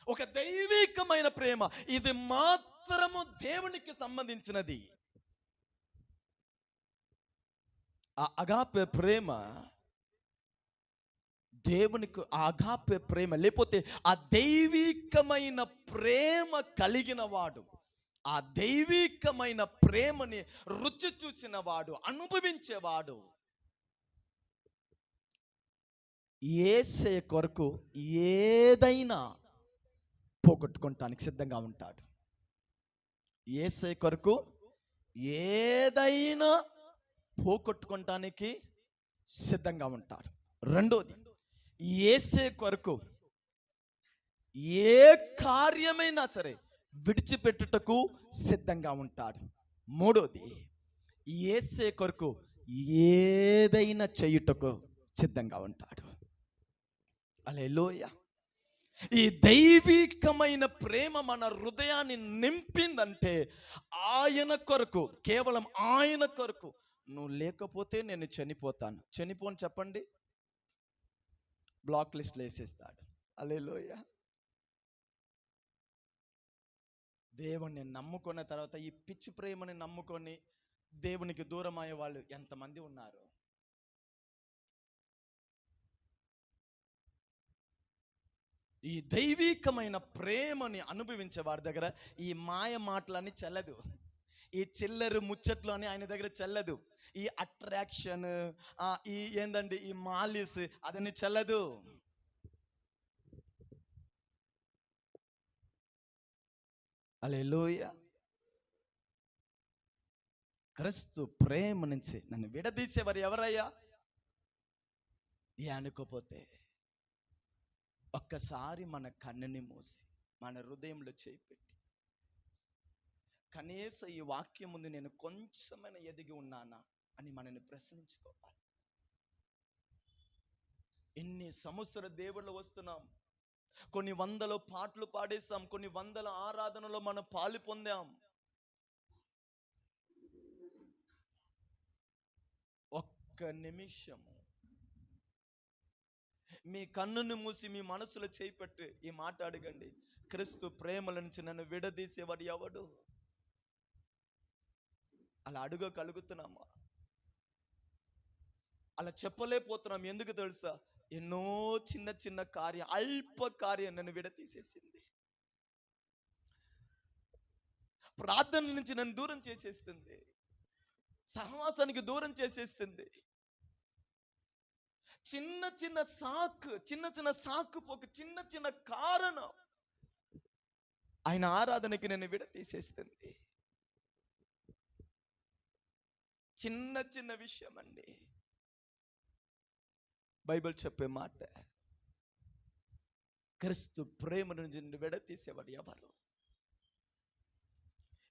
ఒక దైవికమైన ప్రేమ. ఇది మాత్రము దేవునికి సంబంధించినది. ఆ అగాపే ప్రేమ దేవునికి, ఆ అగాపే ప్రేమ లేకపోతే ఆ దైవికమైన ప్రేమ కలిగిన వాడు, ఆ దైవికమైన ప్రేమని రుచి చూసిన వాడు, అనుభవించేవాడు యేసయ్య కొరకు ఏదైనా పోగొట్టుకోవటానికి సిద్ధంగా ఉంటాడు. యేసయ్య కొరకు ఏదైనా పోగొట్టుకోవటానికి సిద్ధంగా ఉంటాడు. రెండోది, యేసే కొరకు ఏ కార్యమైనా సరే విడిచిపెట్టుటకు సిద్ధంగా ఉంటాడు. మూడోది, యేసే కొరకు ఏదైనా చేయుటకు సిద్ధంగా ఉంటాడు. హల్లెలూయా. ఈ దైవికమైన ప్రేమ మన హృదయాన్ని నింపిందంటే ఆయన కొరకు, కేవలం ఆయన కొరకు. నువ్వు లేకపోతే నేను చనిపోతాను, చనిపోని చెప్పండి, బ్లాక్ లిస్ట్లో వేసేస్తాడు. హల్లెలూయా. దేవుణ్ణి నమ్ముకున్న తర్వాత ఈ పిచ్చి ప్రేమని నమ్ముకొని దేవునికి దూరం అయ్యే వాళ్ళు ఎంతమంది ఉన్నారు? ఈ దైవికమైన ప్రేమని అనుభవించే వారి దగ్గర ఈ మాయ మాటలని చెల్లదు, ఈ చిల్లరు ముచ్చట్లు అని ఆయన దగ్గర చెల్లదు, ఈ అట్రాక్షన్, ఈ ఏందండి ఈ మాలిస్ అదని చెల్లదు. హల్లెలూయా. క్రీస్తు ప్రేమ నుంచి నన్ను విడదీసేవారు ఎవరయ్యా? అనుకోపోతే ఒక్కసారి మన కన్నుని మూసి మన హృదయంలో చేయి పెట్టి, కనీసం ఈ వాక్యం ముందు నేను కొంచెమైనా ఎదిగి ఉన్నానా అని మనల్ని ప్రశ్నించుకోవాలి. ఎన్ని సంవత్సరాల దేవుళ్ళు వస్తున్నాం, కొన్ని వందల పాటలు పాడేసాం, కొన్ని వందల ఆరాధనలో మనం పాలు పొందాం. ఒక్క నిమిషము మీ కన్నును మూసి మీ మనసులో చేయిపెట్టి ఈ మాట అడగండి, క్రీస్తు ప్రేమల నుంచి నన్ను విడదీసేవాడు ఎవడు? అలా అడగగలుగుతున్నామా? అలా చెప్పలేకపోతున్నాం. ఎందుకు తెలుసా? ఎన్నో చిన్న చిన్న కార్యం, అల్ప కార్యం నన్ను విడతీసేసింది. ప్రార్థన నుంచి నన్ను దూరం చేసేస్తుంది, సహవాసానికి దూరం చేసేస్తుంది. చిన్న చిన్న సాకు పోకు, చిన్న చిన్న కారణం ఆయన ఆరాధనకి నన్ను విడతీసేస్తుంది. చిన్న చిన్న విషయం అండి. బైబిల్ చెప్పే మాట, క్రీస్తు ప్రేమ నుంచి విడతీసేవాడు ఎవరు?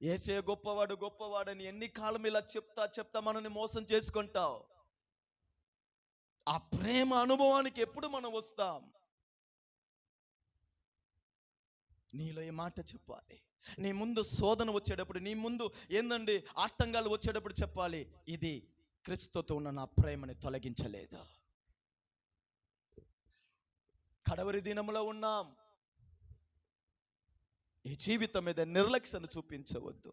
యేసే గొప్పవాడు గొప్పవాడని ఎన్ని కాలం ఇలా చెప్తా మనల్ని మోసం చేసుకుంటావు. ఆ ప్రేమ అనుభవానికి ఎప్పుడు మనం వస్తాం? నీలో ఈ మాట చెప్పాలి. నీ ముందు శోధన వచ్చేటప్పుడు, నీ ముందు ఏందండి ఆటంకాలు వచ్చేటప్పుడు చెప్పాలి, ఇది క్రీస్తుతో ఉన్న నా ప్రేమని తొలగించలేదు. కడవరి దినములో ఉన్నాం. ఈ జీవితం మీద నిర్లక్ష్యం చూపించవద్దు.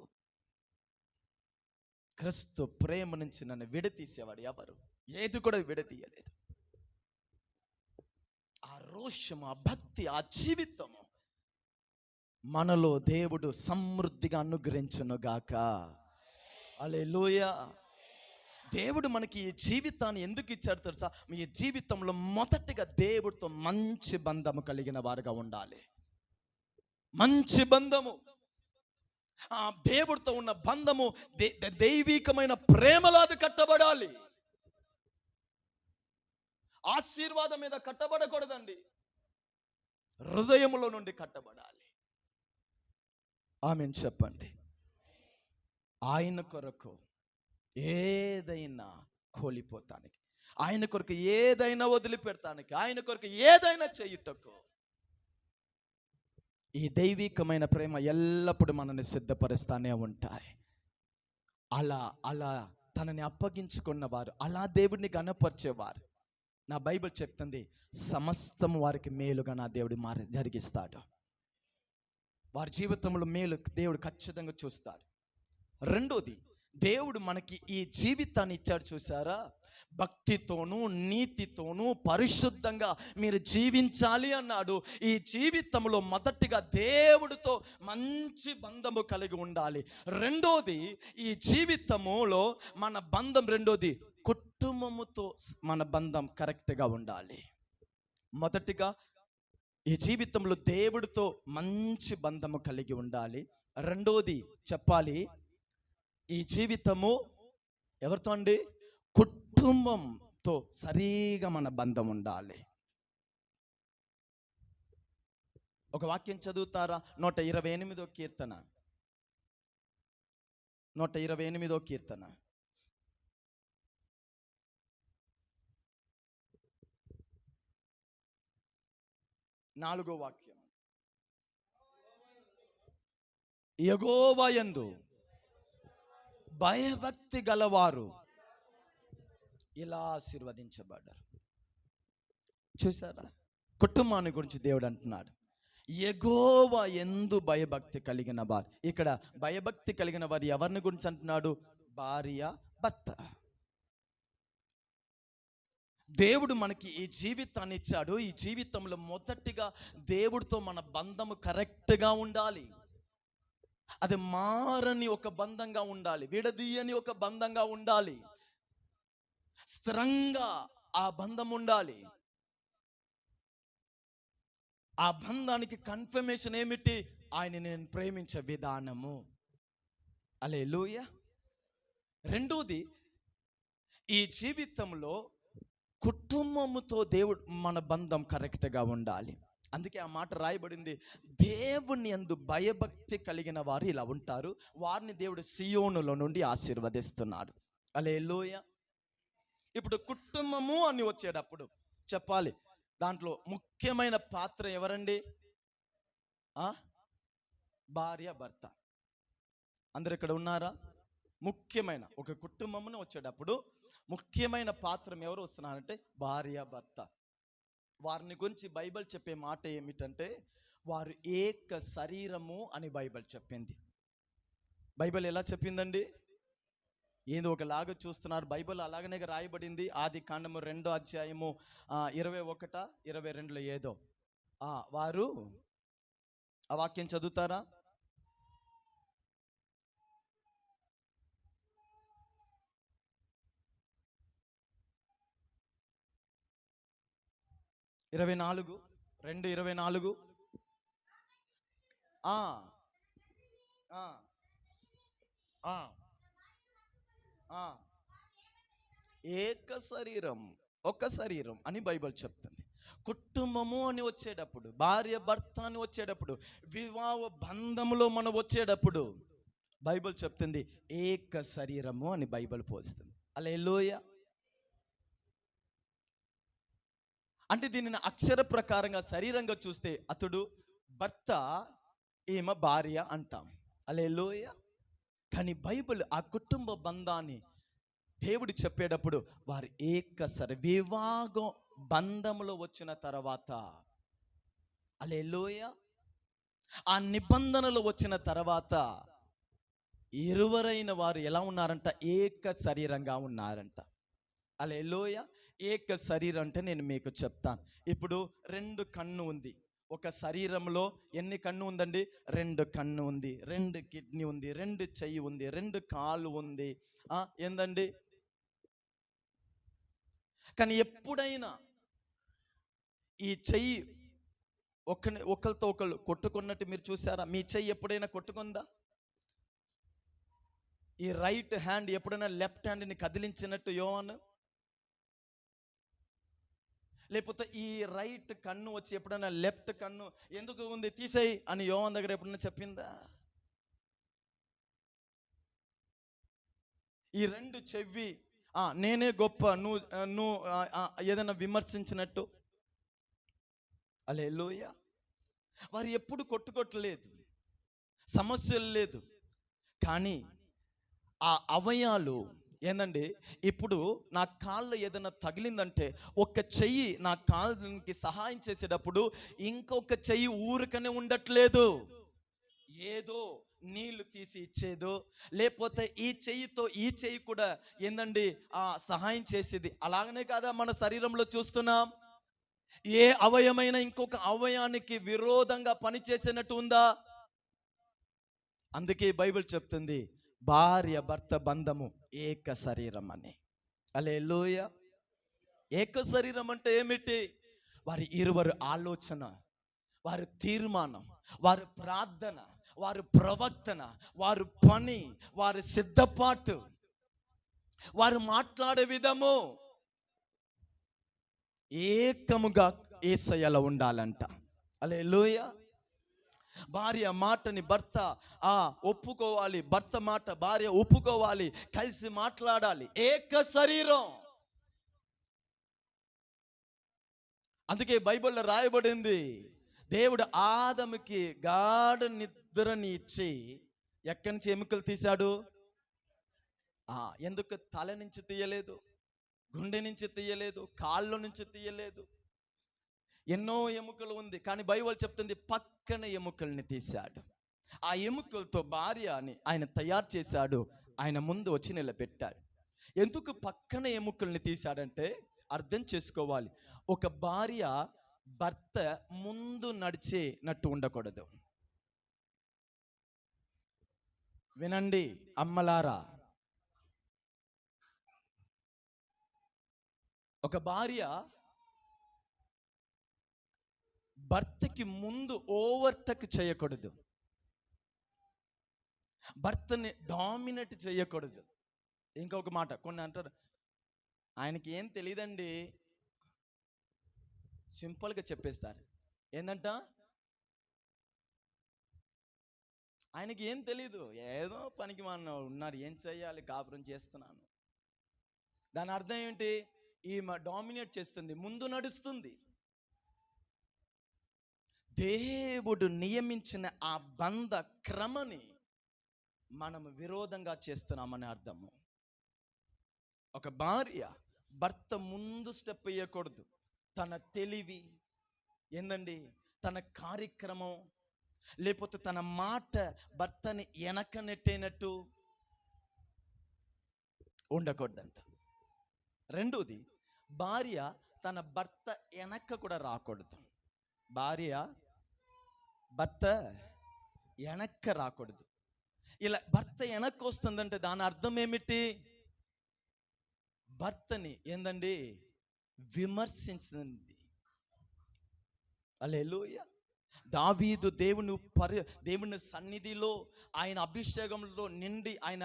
క్రీస్తు ప్రేమ నుంచి నన్ను విడతీసేవాడు ఎవరు? ఏది కూడా విడతీయలేదు. ఆ రోషము, ఆ భక్తి, ఆ జీవితము మనలో దేవుడు సమృద్ధిగా అనుగ్రహించునుగాక. హల్లెలూయా. దేవుడు మనకి ఈ జీవితాన్ని ఎందుకు ఇచ్చాడు తెలుసా? మీ జీవితంలో మొదటిగా దేవుడితో మంచి బంధము కలిగిన వారుగా ఉండాలి. మంచి బంధము, ఆ దేవుడితో ఉన్న బంధము దైవికమైన ప్రేమలాది కట్టబడాలి. ఆశీర్వాదం మీద కట్టబడకూడదండి, హృదయములో నుండి కట్టబడాలి. ఆమేన్ చెప్పండి. ఆయన కొరకు ఏదైనా కోల్పోతానికి, ఆయన కొరకు ఏదైనా వదిలిపెడతానికి, ఆయన కొరకు ఏదైనా చేయుటకు ఈ దైవికమైన ప్రేమ ఎల్లప్పుడూ మనల్ని సిద్ధపరుస్తానే ఉంటాయి. అలా తనని అప్పగించుకున్నవారు, అలా దేవుడిని గణపరిచేవారు, నా బైబిల్ చెప్తుంది, సమస్తం వారికి మేలుగా నా దేవుడు జరిగిస్తాడు. వారి జీవితంలో మేలు దేవుడు ఖచ్చితంగా చూస్తాడు. రెండోది, దేవుడు మనకి ఈ జీవితాన్ని ఇచ్చాడు చూసారా, భక్తితోనూ నీతితోనూ పరిశుద్ధంగా మీరు జీవించాలి అన్నాడు. ఈ జీవితంలో మొదటిగా దేవుడితో మంచి బంధము కలిగి ఉండాలి. రెండోది, ఈ జీవితములో మన బంధం, రెండోది కుటుంబముతో మన బంధం కరెక్ట్గా ఉండాలి. మొదటిగా ఈ జీవితంలో దేవుడితో మంచి బంధము కలిగి ఉండాలి. రెండోది చెప్పాలి, ఈ జీవితము ఎవరితో అండి? కుటుంబంతో సరిగా మన బంధం ఉండాలి. ఒక వాక్యం చదువుతారా? 128వ కీర్తన, 128వ కీర్తన 4వ వాక్యం. యెహోవా యందు భయభక్తి గలవారు ఇలా ఆశీర్వదించబడ్డారు. చూసారా? కుటుంబాన్ని గురించి దేవుడు అంటున్నాడు, యెహోవా యందు భయభక్తి కలిగిన వారు. ఇక్కడ భయభక్తి కలిగిన వారు ఎవరిని గురించి అంటున్నాడు? భార్య, భర్త. దేవుడు మనకి ఈ జీవితాన్ని ఇచ్చాడు. ఈ జీవితంలో మొదటిగా దేవుడితో మన బంధము కరెక్ట్గా ఉండాలి. అది మారని ఒక బంధంగా ఉండాలి, విడదీయని ఒక బంధంగా ఉండాలి, స్థిరంగా ఆ బంధం ఉండాలి. ఆ బంధానికి కన్ఫర్మేషన్ ఏమిటి? ఆయన నేను ప్రేమించే విధానము. హల్లెలూయా. రెండోది, ఈ జీవితంలో కుటుంబముతో దేవుడు మన బంధం కరెక్ట్గా ఉండాలి. అందుకే ఆ మాట రాయబడింది, దేవుని యందు భయభక్తి కలిగిన వారు ఇలా ఉంటారు, వారిని దేవుడు సియోనులో నుండి ఆశీర్వదిస్తున్నాడు. హల్లెలూయా. ఇప్పుడు కుటుంబము అని వచ్చేటప్పుడు చెప్పాలి, దాంట్లో ముఖ్యమైన పాత్ర ఎవరండి? భార్య, భర్త. అందరు ఇక్కడ ఉన్నారా? ముఖ్యమైన ఒక కుటుంబమును వచ్చేటప్పుడు ముఖ్యమైన పాత్ర ఎవరు వస్తున్నారంటే భార్య, భర్త. వారిని గురించి బైబిల్ చెప్పే మాట ఏమిటంటే, వారు ఏక శరీరము అని బైబిల్ చెప్పింది. బైబిల్ ఎలా చెప్పిందండి? ఏదో ఒకలాగా చూస్తున్నారు, బైబిల్ అలాగనే రాయబడింది. ఆది కాండము 2వ అధ్యాయము 21, 22లో ఏదో వారు ఆ వాక్యం చదువుతారా? ఇరవై 2:24. ఏక శరీరం, ఒక శరీరం అని బైబిల్ చెప్తుంది. కుటుంబము అని వచ్చేటప్పుడు, భార్య భర్త అని వచ్చేటప్పుడు, వివాహ బంధములో మనం వచ్చేటప్పుడు బైబిల్ చెప్తుంది ఏక శరీరము అని బైబిల్ పోస్తుంది. హల్లెలూయా. అంటే దీనిని అక్షర ప్రకారంగా శరీరంగా చూస్తే అతడు భర్త, ఈమె భార్య అంటాం. హల్లెలూయా. కానీ బైబిల్ ఆ కుటుంబ బంధాన్ని దేవుడు చెప్పేటప్పుడు వారు ఏకసరి వివాహం బంధములో వచ్చిన తర్వాత, హల్లెలూయా, ఆ నిబంధనలు వచ్చిన తర్వాత ఇరువరైన వారు ఎలా ఉన్నారంట? ఏక శరీరంగా ఉన్నారంట. హల్లెలూయా. ఏక శరీరం అంటే నేను మీకు చెప్తాను. ఇప్పుడు 2 కన్ను ఉంది. ఒక శరీరంలో ఎన్ని కన్ను ఉందండి? 2 కన్ను ఉంది, 2 కిడ్నీ ఉంది, 2 చెయ్యి ఉంది, 2 కాళ్ళు ఉంది. ఏందండి? కానీ ఎప్పుడైనా ఈ చెయ్యి ఒకరితో ఒకళ్ళు కొట్టుకున్నట్టు మీరు చూసారా? మీ చెయ్యి ఎప్పుడైనా కొట్టుకుందా? ఈ రైట్ హ్యాండ్ ఎప్పుడైనా లెఫ్ట్ హ్యాండ్ని కదిలించినట్టు యోహాను? లేకపోతే ఈ రైట్ కన్ను వచ్చి ఎప్పుడైనా లెఫ్ట్ కన్ను ఎందుకు ఉంది తీసేయి అని యోహాను దగ్గర ఎప్పుడైనా చెప్పిందా? ఈ 2 చెవి నేనే గొప్ప, నువ్వు ఏదైనా విమర్శించినట్టు. హల్లెలూయా. వారు ఎప్పుడు కొట్టుకోవట్లేదు, సమస్యలు లేదు. కానీ ఆ అవయాలు ఏందండి, ఇప్పుడు నా కాళ్ళు ఏదైనా తగిలిందంటే ఒక చెయ్యి నా కాళ్ళకి సహాయం చేసేటప్పుడు ఇంకొక చెయ్యి ఊరికనే ఉండట్లేదు, ఏదో నీళ్లు తీసి ఇచ్చేదో, లేకపోతే ఈ చెయ్యితో ఈ చెయ్యి కూడా ఏందండి సహాయం చేసేది. అలాగనే కాదా మన శరీరంలో చూస్తున్నాం? ఏ అవయమైనా ఇంకొక అవయానికి విరోధంగా పనిచేసినట్టు ఉందా? అందుకే బైబిల్ చెప్తుంది భార్య భర్త బంధము ఏక శరీరం అని. హల్లెలూయా. ఏక శరీరం అంటే ఏమిటి? వారి ఇరువురు ఆలోచన, వారి తీర్మానం, వారి ప్రార్థన, వారి ప్రవర్తన, వారి పని, వారి సిద్ధపాటు వారు మాట్లాడే విధము ఏకముగా యేసయ్యలో ఉండాలంట. హల్లెలూయా. భార్య మాటని భర్త ఒప్పుకోవాలి, భర్త మాట భార్య ఒప్పుకోవాలి, కలిసి మాట్లాడాలి, ఏక శరీరం. అందుకే బైబిల్లో రాయబడింది, దేవుడు ఆదముకి గాఢ నిద్రని ఇచ్చి ఎక్కడి నుంచి ఎముకలు తీశాడు? ఎందుకు తల నుంచి తీయలేదు, గుండె నుంచి తీయలేదు, కాళ్ళ నుంచి తీయలేదు? ఎన్నో ఎముకలు ఉంది, కానీ బైబిల్ చెప్తుంది పక్కన ఎముకల్ని తీశాడు. ఆ ఎముకలతో భార్య అని ఆయన తయారు చేశాడు, ఆయన ముందు వచ్చి నిలబెట్టాడు. ఎందుకు పక్కన ఎముకల్ని తీశాడంటే అర్థం చేసుకోవాలి, ఒక భార్య భర్త ముందు నడిచేనట్టు ఉండకూడదు. వినండి అమ్మలారా, ఒక భార్య భర్తకి ముందు ఓవర్టేక్ చేయకూడదు, భర్తని డామినేట్ చేయకూడదు. ఇంకొక మాట, కొన్ని అంటారు ఆయనకి ఏం తెలియదండి, సింపుల్గా చెప్పేస్తారు. ఏంటంట, ఆయనకి ఏం తెలీదు, ఏదో పనికి మన ఉన్నారు, ఏం చెయ్యాలి, కాపురం చేస్తున్నాను. దాని అర్థం ఏంటి? ఈమె డామినేట్ చేస్తుంది, ముందు నడుస్తుంది. దేవుడు నియమించిన ఆ బంధ క్రమని మనం విరోధంగా చేస్తున్నామని అర్థము. ఒక భార్య భర్త ముందు స్టెప్ వేయకూడదు. తన తెలివి ఏందండి, తన కార్యక్రమం, లేకపోతే తన మాట భర్తని వెనక నెట్టేనట్టు ఉండకూడదంట. రెండోది, భార్య తన భర్త వెనక కూడా రాకూడదు. భార్య భర్త వెనక్క రాకూడదు. ఇలా భర్త వెనక్కి వస్తుందంటే దాని అర్థం ఏమిటి? భర్తని ఏందండి విమర్శించింది. హల్లెలూయా. దావీదు దేవుని సన్నిధిలో ఆయన అభిషేకంలో నిండి ఆయన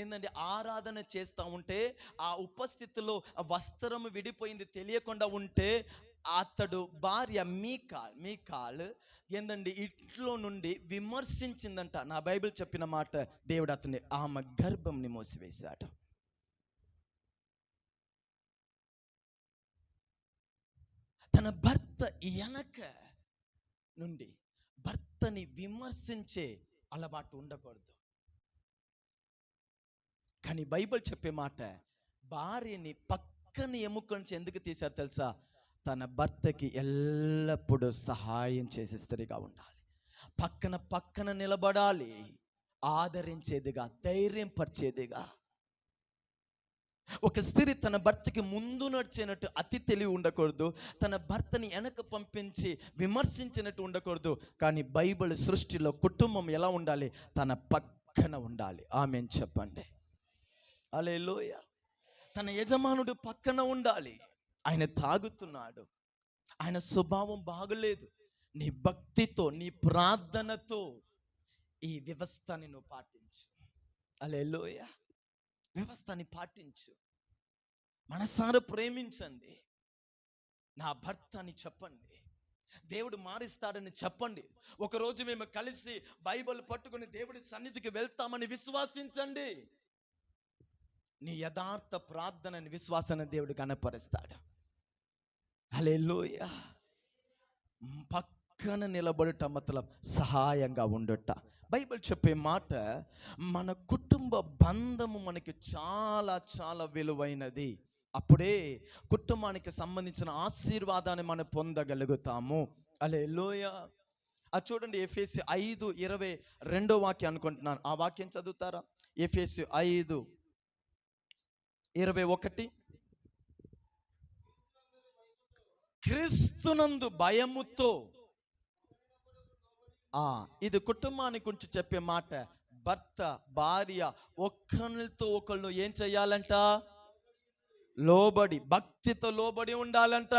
ఏందండి ఆరాధన చేస్తూ ఉంటే, ఆ ఉపస్థితిలో వస్త్రము విడిపోయింది తెలియకుండా ఉంటే, అతడు భార్య మీకాల్ ఏందండి ఇంట్లో నుండి విమర్శించిందంట. నా బైబిల్ చెప్పిన మాట, దేవుడు అతన్ని ఆమె గర్భంని మూసివేశాడు. తన భర్త వెనక నుండి భర్తని విమర్శించే అలవాటు ఉండకూడదు. కానీ బైబిల్ చెప్పే మాట, భార్యని పక్కన ఎముక నుంచి ఎందుకు తీశారు తెలుసా? తన భర్తకి ఎల్లప్పుడూ సహాయం చేసే స్త్రీగా ఉండాలి, పక్కన నిలబడాలి, ఆదరించేదిగా, ధైర్యం పరిచేదిగా. ఒక స్త్రీ తన భర్తకి ముందు నడిచేనట్టు అతి తెలివి ఉండకూడదు, తన భర్తని వెనక పంపించి విమర్శించినట్టు ఉండకూడదు. కానీ బైబిల్ సృష్టిలో కుటుంబం ఎలా ఉండాలి? తన పక్కన ఉండాలి. ఆమేన్ చెప్పండి. హల్లెలూయా. తన యజమానుడు పక్కన ఉండాలి. ఆయన తాగుతున్నాడు, ఆయన స్వభావం బాగలేదు, నీ భక్తితో నీ ప్రార్థనతో ఈ వ్యవస్థని నువ్వు పాటించు. హల్లెలూయా. వ్యవస్థని పాటించు, మనసారా ప్రేమించండి. నా భర్త అని చెప్పండి, దేవుడు మారిస్తాడని చెప్పండి. ఒకరోజు మేము కలిసి బైబిల్ పట్టుకుని దేవుడి సన్నిధికి వెళ్తామని విశ్వాసించండి. నీ యథార్థ ప్రార్థనని విశ్వాసాన్ని దేవుడు కనపరుస్తాడు. హల్లెలూయా. పక్కన నిలబడుట మతలబ్ సహాయంగా ఉండుట. బైబిల్ చెప్పే మాట, మన కుటుంబ బంధము మనకి చాలా చాలా విలువైనది. అప్పుడే కుటుంబానికి సంబంధించిన ఆశీర్వాదాన్ని మనం పొందగలుగుతాము. హల్లెలూయా. చూడండి, ఎఫెసీ 5:22 వాక్యం అనుకుంటున్నాను, ఆ వాక్యం చదువుతారా? ఎఫెసీ 5:21. క్రీస్తునందు భయముతో, ఇది కుటుంబానికి గురించి చెప్పే మాట. భర్త భార్య ఒకరితో ఒకళ్ళు ఏం చెయ్యాలంట? లోబడి, భక్తితో లోబడి ఉండాలంట.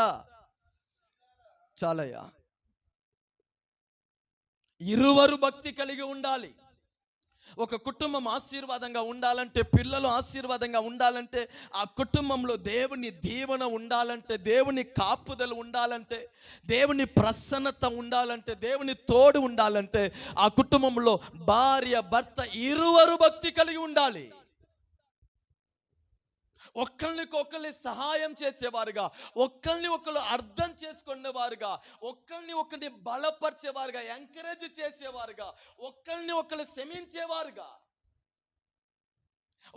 చాలయ్యా, ఇరువరు భక్తి కలిగి ఉండాలి. ఒక కుటుంబం ఆశీర్వాదంగా ఉండాలంటే, పిల్లలు ఆశీర్వాదంగా ఉండాలంటే, ఆ కుటుంబంలో దేవుని దీవెన ఉండాలంటే, దేవుని కాపుదల ఉండాలంటే, దేవుని ప్రసన్నత ఉండాలంటే, దేవుని తోడు ఉండాలంటే, ఆ కుటుంబంలో భార్య భర్త ఇరువురు భక్తి కలిగి ఉండాలి. ఒకరిని సహాయం చేసేవారుగా, ఒకరిని ఒకరు అర్థం చేసుకునేవారుగా, ఒకరిని బలపరిచేవారుగా, ఎంకరేజ్ చేసేవారుగా, ఒకరిని ఒకరు క్షమించేవారుగా,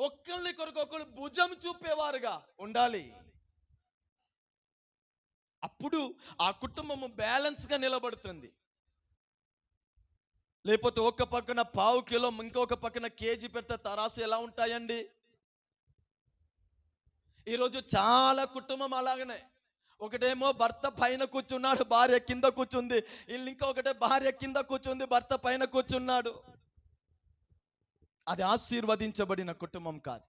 ఒకరికొకరు భుజం చూపేవారుగా ఉండాలి. అప్పుడు ఆ కుటుంబము బ్యాలెన్స్ గా నిలబడుతుంది. లేకపోతే ఒక పక్కన పావు కిలో, ఇంకొక పక్కన కేజీ పెడితే తరాసు ఎలా ఉంటాయండి? ఈరోజు చాలా కుటుంబం అలాగనే, ఒకటేమో భర్త పైన కూర్చున్నాడు, భార్య కింద కూర్చుంది. వీళ్ళు ఇంకొకటే, భార్య కింద కూర్చుంది, భర్త పైన కూర్చున్నాడు. అది ఆశీర్వదించబడిన కుటుంబం కాదు.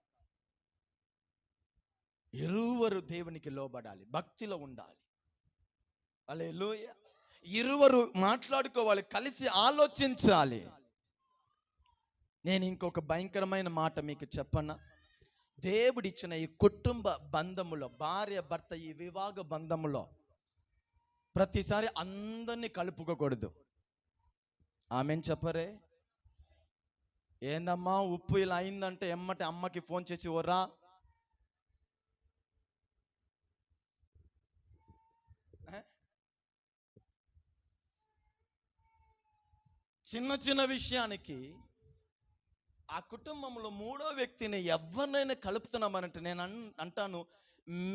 ఇరువురు దేవునికి లోబడాలి, భక్తిలో ఉండాలి. హల్లెలూయా. ఇరువురు మాట్లాడుకోవాలి, కలిసి ఆలోచించాలి. నేను ఇంకొక భయంకరమైన మాట మీకు చెప్పనా? దేవుడిచ్చిన ఈ కుటుంబ బంధములో, భార్య భర్త ఈ వివాహ బంధములో ప్రతిసారి అందరినీ కలుపుకోకూడదు. ఆమెన్ చెప్పరే? ఏందమ్మా ఉప్పు ఇలా అయిందంటే ఎమ్మటి అమ్మకి ఫోన్ చేసి ఓరా, చిన్న చిన్న విషయానికి ఆ కుటుంబంలో మూడో వ్యక్తిని ఎవరినైనా కలుపుతున్నామనంటే నేను అంటాను,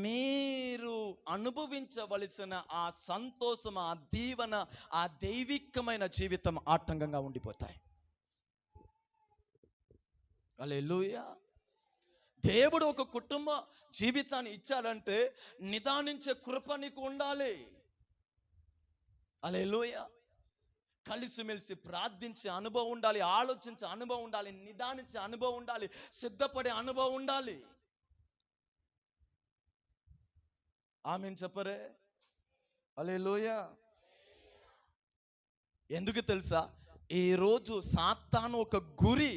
మీరు అనుభవించవలసిన ఆ సంతోషం, ఆ దీవెన, ఆ దైవికమైన జీవితం ఆటంకంగా ఉండిపోతాయి. హల్లెలూయా. దేవుడు ఒక కుటుంబ జీవితాన్ని ఇచ్చాడంటే నిదానించే కృప నీకు ఉండాలి. హల్లెలూయా. కలిసిమెలిసి ప్రార్థించే అనుభవం ఉండాలి, ఆలోచించే అనుభవం ఉండాలి, నిదానించే అనుభవం ఉండాలి, సిద్ధపడే అనుభవం ఉండాలి. ఆమేన్ చెప్పరే? హల్లెలూయా. ఎందుకు తెలుసా? ఈరోజు సాతాను ఒక గురి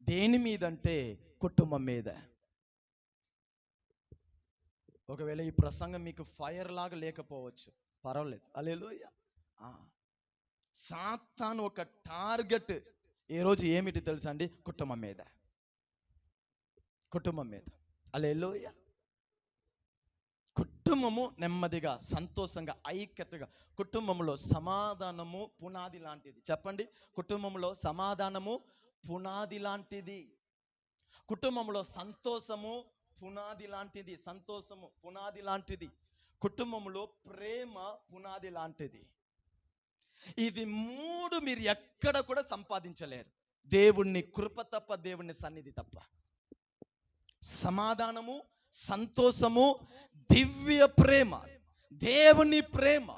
దేని మీదంటే కుటుంబం మీద. ఒకవేళ ఈ ప్రసంగం మీకు ఫైర్ లాగా లేకపోవచ్చు, పర్వాలేదు. హల్లెలూయా. సాతాను ఒక టార్గెట్ ఈరోజు ఏమిటి తెలుసా అండి? కుటుంబం మీద, కుటుంబం మీద. హల్లెలూయా. కుటుంబము నెమ్మదిగా, సంతోషంగా, ఐక్యతగా, కుటుంబంలో సమాధానము పునాది లాంటిది. చెప్పండి, కుటుంబంలో సమాధానము పునాది లాంటిది. కుటుంబంలో సంతోషము పునాది లాంటిది, సంతోషము పునాది లాంటిది. కుటుంబంలో ప్రేమ పునాది లాంటిది. ఇది మూడు మీరు ఎక్కడ కూడా సంపాదించలేరు, దేవుణ్ణి కృప తప్ప, దేవుణ్ణి సన్నిధి తప్ప. సమాధానము, సంతోషము, దివ్య ప్రేమ, దేవుని ప్రేమ,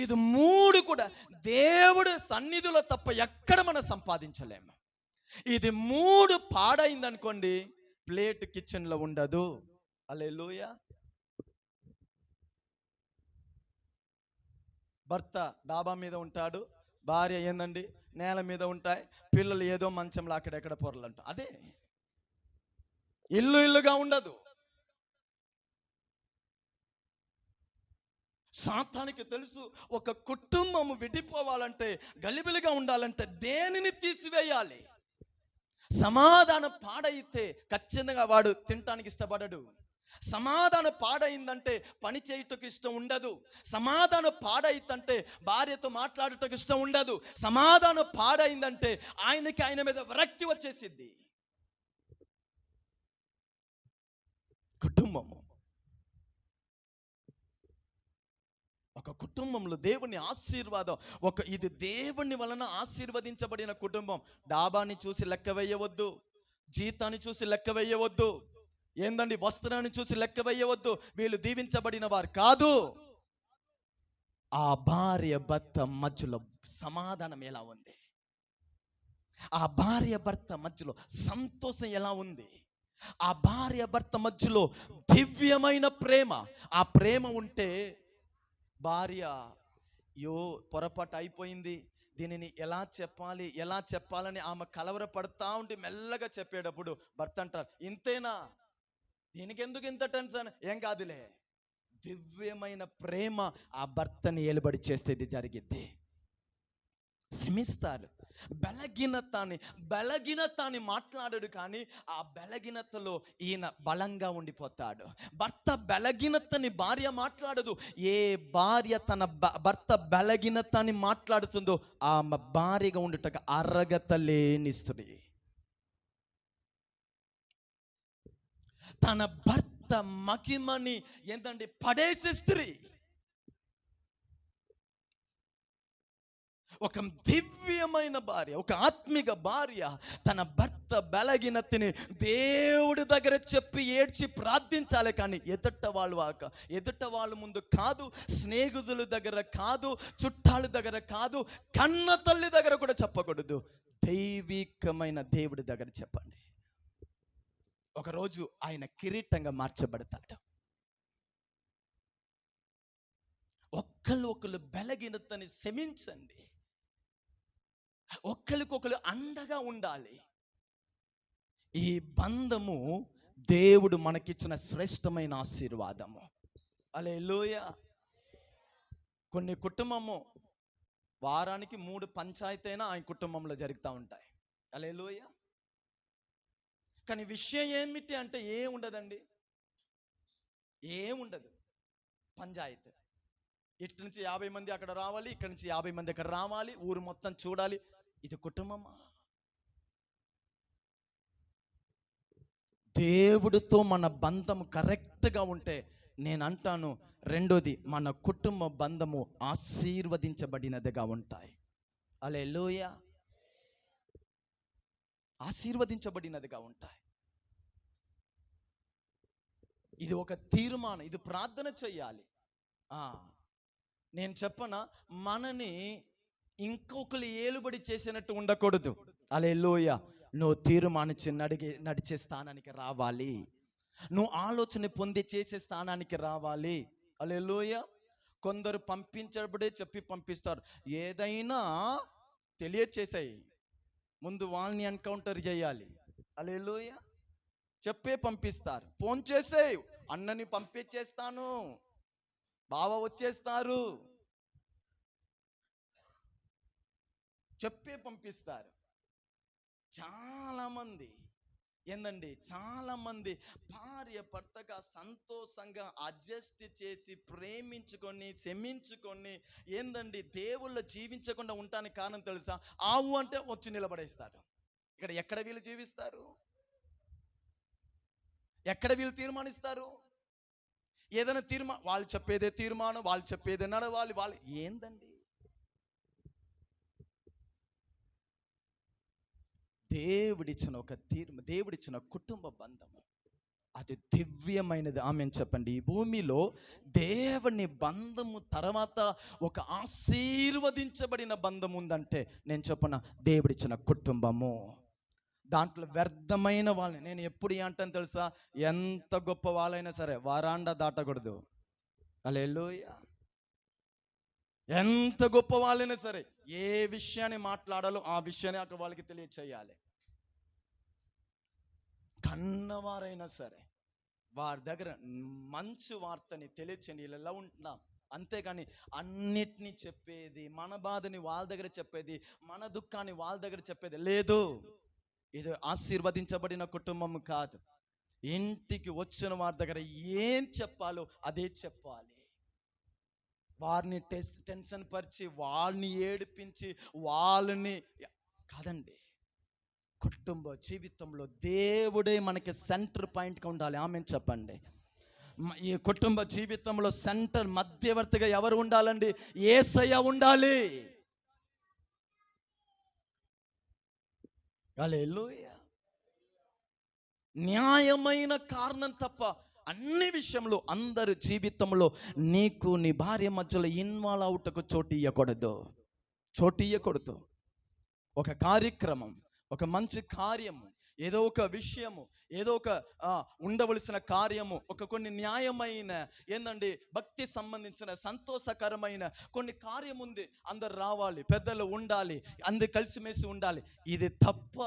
ఇది మూడు కూడా దేవుడు సన్నిధిలో తప్ప ఎక్కడ మనం సంపాదించలేము. ఇది మూడు పాడైందనుకోండి, ప్లేట్ కిచెన్ లో ఉండదు. హల్లెలూయా. భర్త డాబా మీద ఉంటాడు, భార్య ఏందండి నేల మీద ఉంటాయి, పిల్లలు ఏదో మంచంలో అక్కడెక్కడ పొరలంట. అదే ఇల్లుగా ఉండదు. సాతానికి తెలుసు, ఒక కుటుంబము విడిపోవాలంటే, గలిబిలిగా ఉండాలంటే దేనిని తీసివేయాలి. సమాధానం పాడైతే ఖచ్చితంగా వాడు తినటానికి ఇష్టపడడు. సమాధానం పాడైందంటే పని చేయటకు ఇష్టం ఉండదు. సమాధానం పాడైందంటే భార్యతో మాట్లాడటకు ఇష్టం ఉండదు. సమాధానం పాడైందంటే ఆయన మీద విరక్తి వచ్చేసిద్ది. కుటుంబము, ఒక కుటుంబంలో దేవుని ఆశీర్వాదం, ఇది దేవుని వలన ఆశీర్వదించబడిన కుటుంబం. డాబాని చూసి లెక్క వేయవద్దు, జీతాన్ని చూసి లెక్క వేయవద్దు, ఏందండి వస్త్రాన్ని చూసి లెక్క వేయవద్దు. వీళ్ళు దీవించబడిన వారు కాదు. ఆ భార్య భర్త మధ్యలో సమాధానం ఎలా ఉంది, ఆ భార్య భర్త మధ్యలో సంతోషం ఎలా ఉంది, ఆ భార్య భర్త మధ్యలో దివ్యమైన ప్రేమ. ఆ ప్రేమ ఉంటే భార్య, పొరపాటు అయిపోయింది, దీనిని ఎలా చెప్పాలని ఆమె కలవరపడతా ఉంటే మెల్లగా చెప్పేటప్పుడు భర్త అంటారు, ఇంతేనా, దీనికి ఎందుకు ఇంత టెన్షన్, ఏం కాదులే. దివ్యమైన ప్రేమ ఆ భర్తని ఏలుబడి చేస్తే ఇది జరిగిద్ది. క్షమిస్తారు. బలహీనతని మాట్లాడాడు, కానీ ఆ బలహీనతలో ఈయన బలంగా ఉండిపోతాడు. భర్త బలహీనతని భార్య మాట్లాడదు. ఏ భార్య తన భర్త బలహీనతని మాట్లాడుతుందో ఆమె భార్యగా ఉండుటకు అర్హత లేని స్త్రీ. తన భర్త మహిమని ఏంటంటే పడేసే స్త్రీ. ఒక దివ్యమైన భార్య, ఒక ఆత్మిక భార్య తన భర్త బలహీనతని దేవుడి దగ్గర చెప్పి ఏడ్చి ప్రార్థించాలి, కానీ ఎదుట వాళ్ళ ముందు కాదు, స్నేహితుల దగ్గర కాదు, చుట్టాల దగ్గర కాదు, కన్న తల్లి దగ్గర కూడా చెప్పకూడదు. దైవికమైన దేవుడి దగ్గర చెప్పండి. ఒకరోజు ఆయన కిరీటంగా మార్చబడతాడు. ఒకళ్ళు బలహీనతని క్షమించండి. ఒకరికొకరు అండగా ఉండాలి. ఈ బంధము దేవుడు మనకిచ్చిన శ్రేష్టమైన ఆశీర్వాదము. హల్లెలూయా. కొన్ని కుటుంబము వారానికి 3 పంచాయతీ అయినా ఆయన కుటుంబంలో జరుగుతూ ఉంటాయి. హల్లెలూయా. కానీ విషయం ఏమిటి అంటే ఏముండదండి, ఏముండదు. పంచాయతీ, ఇటు నుంచి 50 మంది అక్కడ రావాలి, ఇక్కడ నుంచి 50 మంది అక్కడ రావాలి, ఊరు మొత్తం చూడాలి. ఇది కుటుంబమా? దేవుడితో మన బంధం కరెక్ట్గా ఉంటే నేను అంటాను, రెండోది మన కుటుంబ బంధము ఆశీర్వదించబడినదిగా ఉంటాయి. హల్లెలూయా. ఆశీర్వదించబడినదిగా ఉంటాయి. ఇది ఒక తీర్మానం, ఇది ప్రార్థన చెయ్యాలి. నేను చెప్పనా, మనని ఇంకొకరు ఏలుబడి చేసినట్టు ఉండకూడదు. హల్లెలూయా. నువ్వు తీర్మానించి నడిచే స్థానానికి రావాలి. నువ్వు ఆలోచన పొంది చేసే స్థానానికి రావాలి. హల్లెలూయా. కొందరు పంపించబడే చెప్పి పంపిస్తారు. ఏదైనా తెలియచేసాయి, ముందు వాళ్ళని ఎన్కౌంటర్ చేయాలి. హల్లెలూయా. చెప్పే పంపిస్తారు. ఫోన్ చేసే అన్నని పంపించేస్తాను, బావ వచ్చేస్తారు, చెప్పే పంపిస్తారు. చాలా మంది భార్య భర్తగా సంతోషంగా అడ్జస్ట్ చేసి ప్రేమించుకొని క్షమించుకొని దేవుళ్ళ జీవించకుండా ఉండడానికి కారణం తెలుసా? ఆవు అంటే వచ్చి నిలబడేస్తారు. ఎక్కడ వీళ్ళు జీవిస్తారు? ఎక్కడ వీళ్ళు తీర్మానిస్తారు? ఏదైనా వాళ్ళు చెప్పేదే తీర్మానం, వాళ్ళు చెప్పేదే నడవాలి. వాళ్ళు ఏందండి? దేవుడిచ్చిన కుటుంబ బంధము అది దివ్యమైనది. ఆమేన్ చెప్పండి. ఈ భూమిలో దేవుని బంధము తర్వాత ఒక ఆశీర్వదించబడిన బంధం ఉందంటే నేను చెప్పన, దేవుడిచ్చిన కుటుంబము. దాంట్లో వ్యర్థమైన వాళ్ళని నేను ఎప్పుడు అంటాను తెలుసా? ఎంత గొప్ప వాళ్ళైనా సరే వరాండా దాటకూడదు. హల్లెలూయా. ఎంత గొప్ప వాళ్ళైనా సరే ఏ విషయాన్ని మాట్లాడాలో ఆ విషయాన్ని అక్కడ వాళ్ళకి తెలియచేయాలి. కన్నవారైనా సరే వారి దగ్గర మంచి వార్తని తెలియచేయండి. ఇలా ఉంటున్నాం, అంతేగాని అన్నిటినీ చెప్పేది, మన బాధని వాళ్ళ దగ్గర చెప్పేది, మన దుఃఖాన్ని వాళ్ళ దగ్గర చెప్పేది లేదు. ఇది ఆశీర్వదించబడిన కుటుంబం కాదు. ఇంటికి వచ్చిన వారి దగ్గర ఏం చెప్పాలో అదే చెప్పాలి. వారిని టెన్షన్ పరిచి, వాళ్ళని ఏడిపించి, వాళ్ళని కాదండి. కుటుంబ జీవితంలో దేవుడే మనకి సెంటర్ పాయింట్గా ఉండాలి. ఆమేన్ చెప్పండి. ఈ కుటుంబ జీవితంలో సెంటర్ మధ్యవర్తిగా ఎవరు ఉండాలండి? యేసయ్య ఉండాలి. హల్లెలూయా. న్యాయమైన కారణం తప్ప అన్ని విషయంలో అందరి జీవితంలో నీకు నీ భార్య మధ్యలో ఇన్వాల్వ్ అవుటకు చోటు ఇయ్యకూడదు. ఒక కార్యక్రమం, ఒక మంచి కార్యము ఏదో ఒక విషయము, ఏదో ఒక ఉండవలసిన కార్యము, ఒక కొన్ని న్యాయమైన ఏందండి భక్తి సంబంధించిన సంతోషకరమైన కొన్ని కార్యం ఉంది, అందరు రావాలి, పెద్దలు ఉండాలి, అందరు కలిసిమెలిసి ఉండాలి. ఇది తప్ప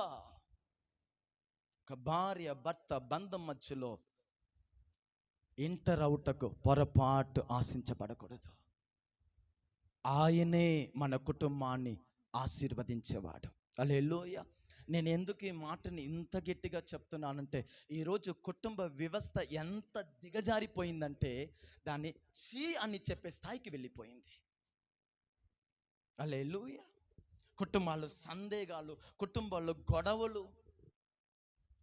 ఒక భార్య భర్త బంధం మధ్యలో ఎంటర్ అవుటకు పొరపాటు ఆశించబడకూడదు. ఆయనే మన కుటుంబాన్ని ఆశీర్వదించేవాడు. హల్లెలూయా. నేను ఎందుకు ఈ మాటని ఇంత గట్టిగా చెప్తున్నానంటే, ఈరోజు కుటుంబ వ్యవస్థ ఎంత దిగజారిపోయిందంటే దాన్ని చీ అని చెప్పే స్థాయికి వెళ్ళిపోయింది. హల్లెలూయా. కుటుంబాల్లో సందేహాలు, కుటుంబాల్లో గొడవలు.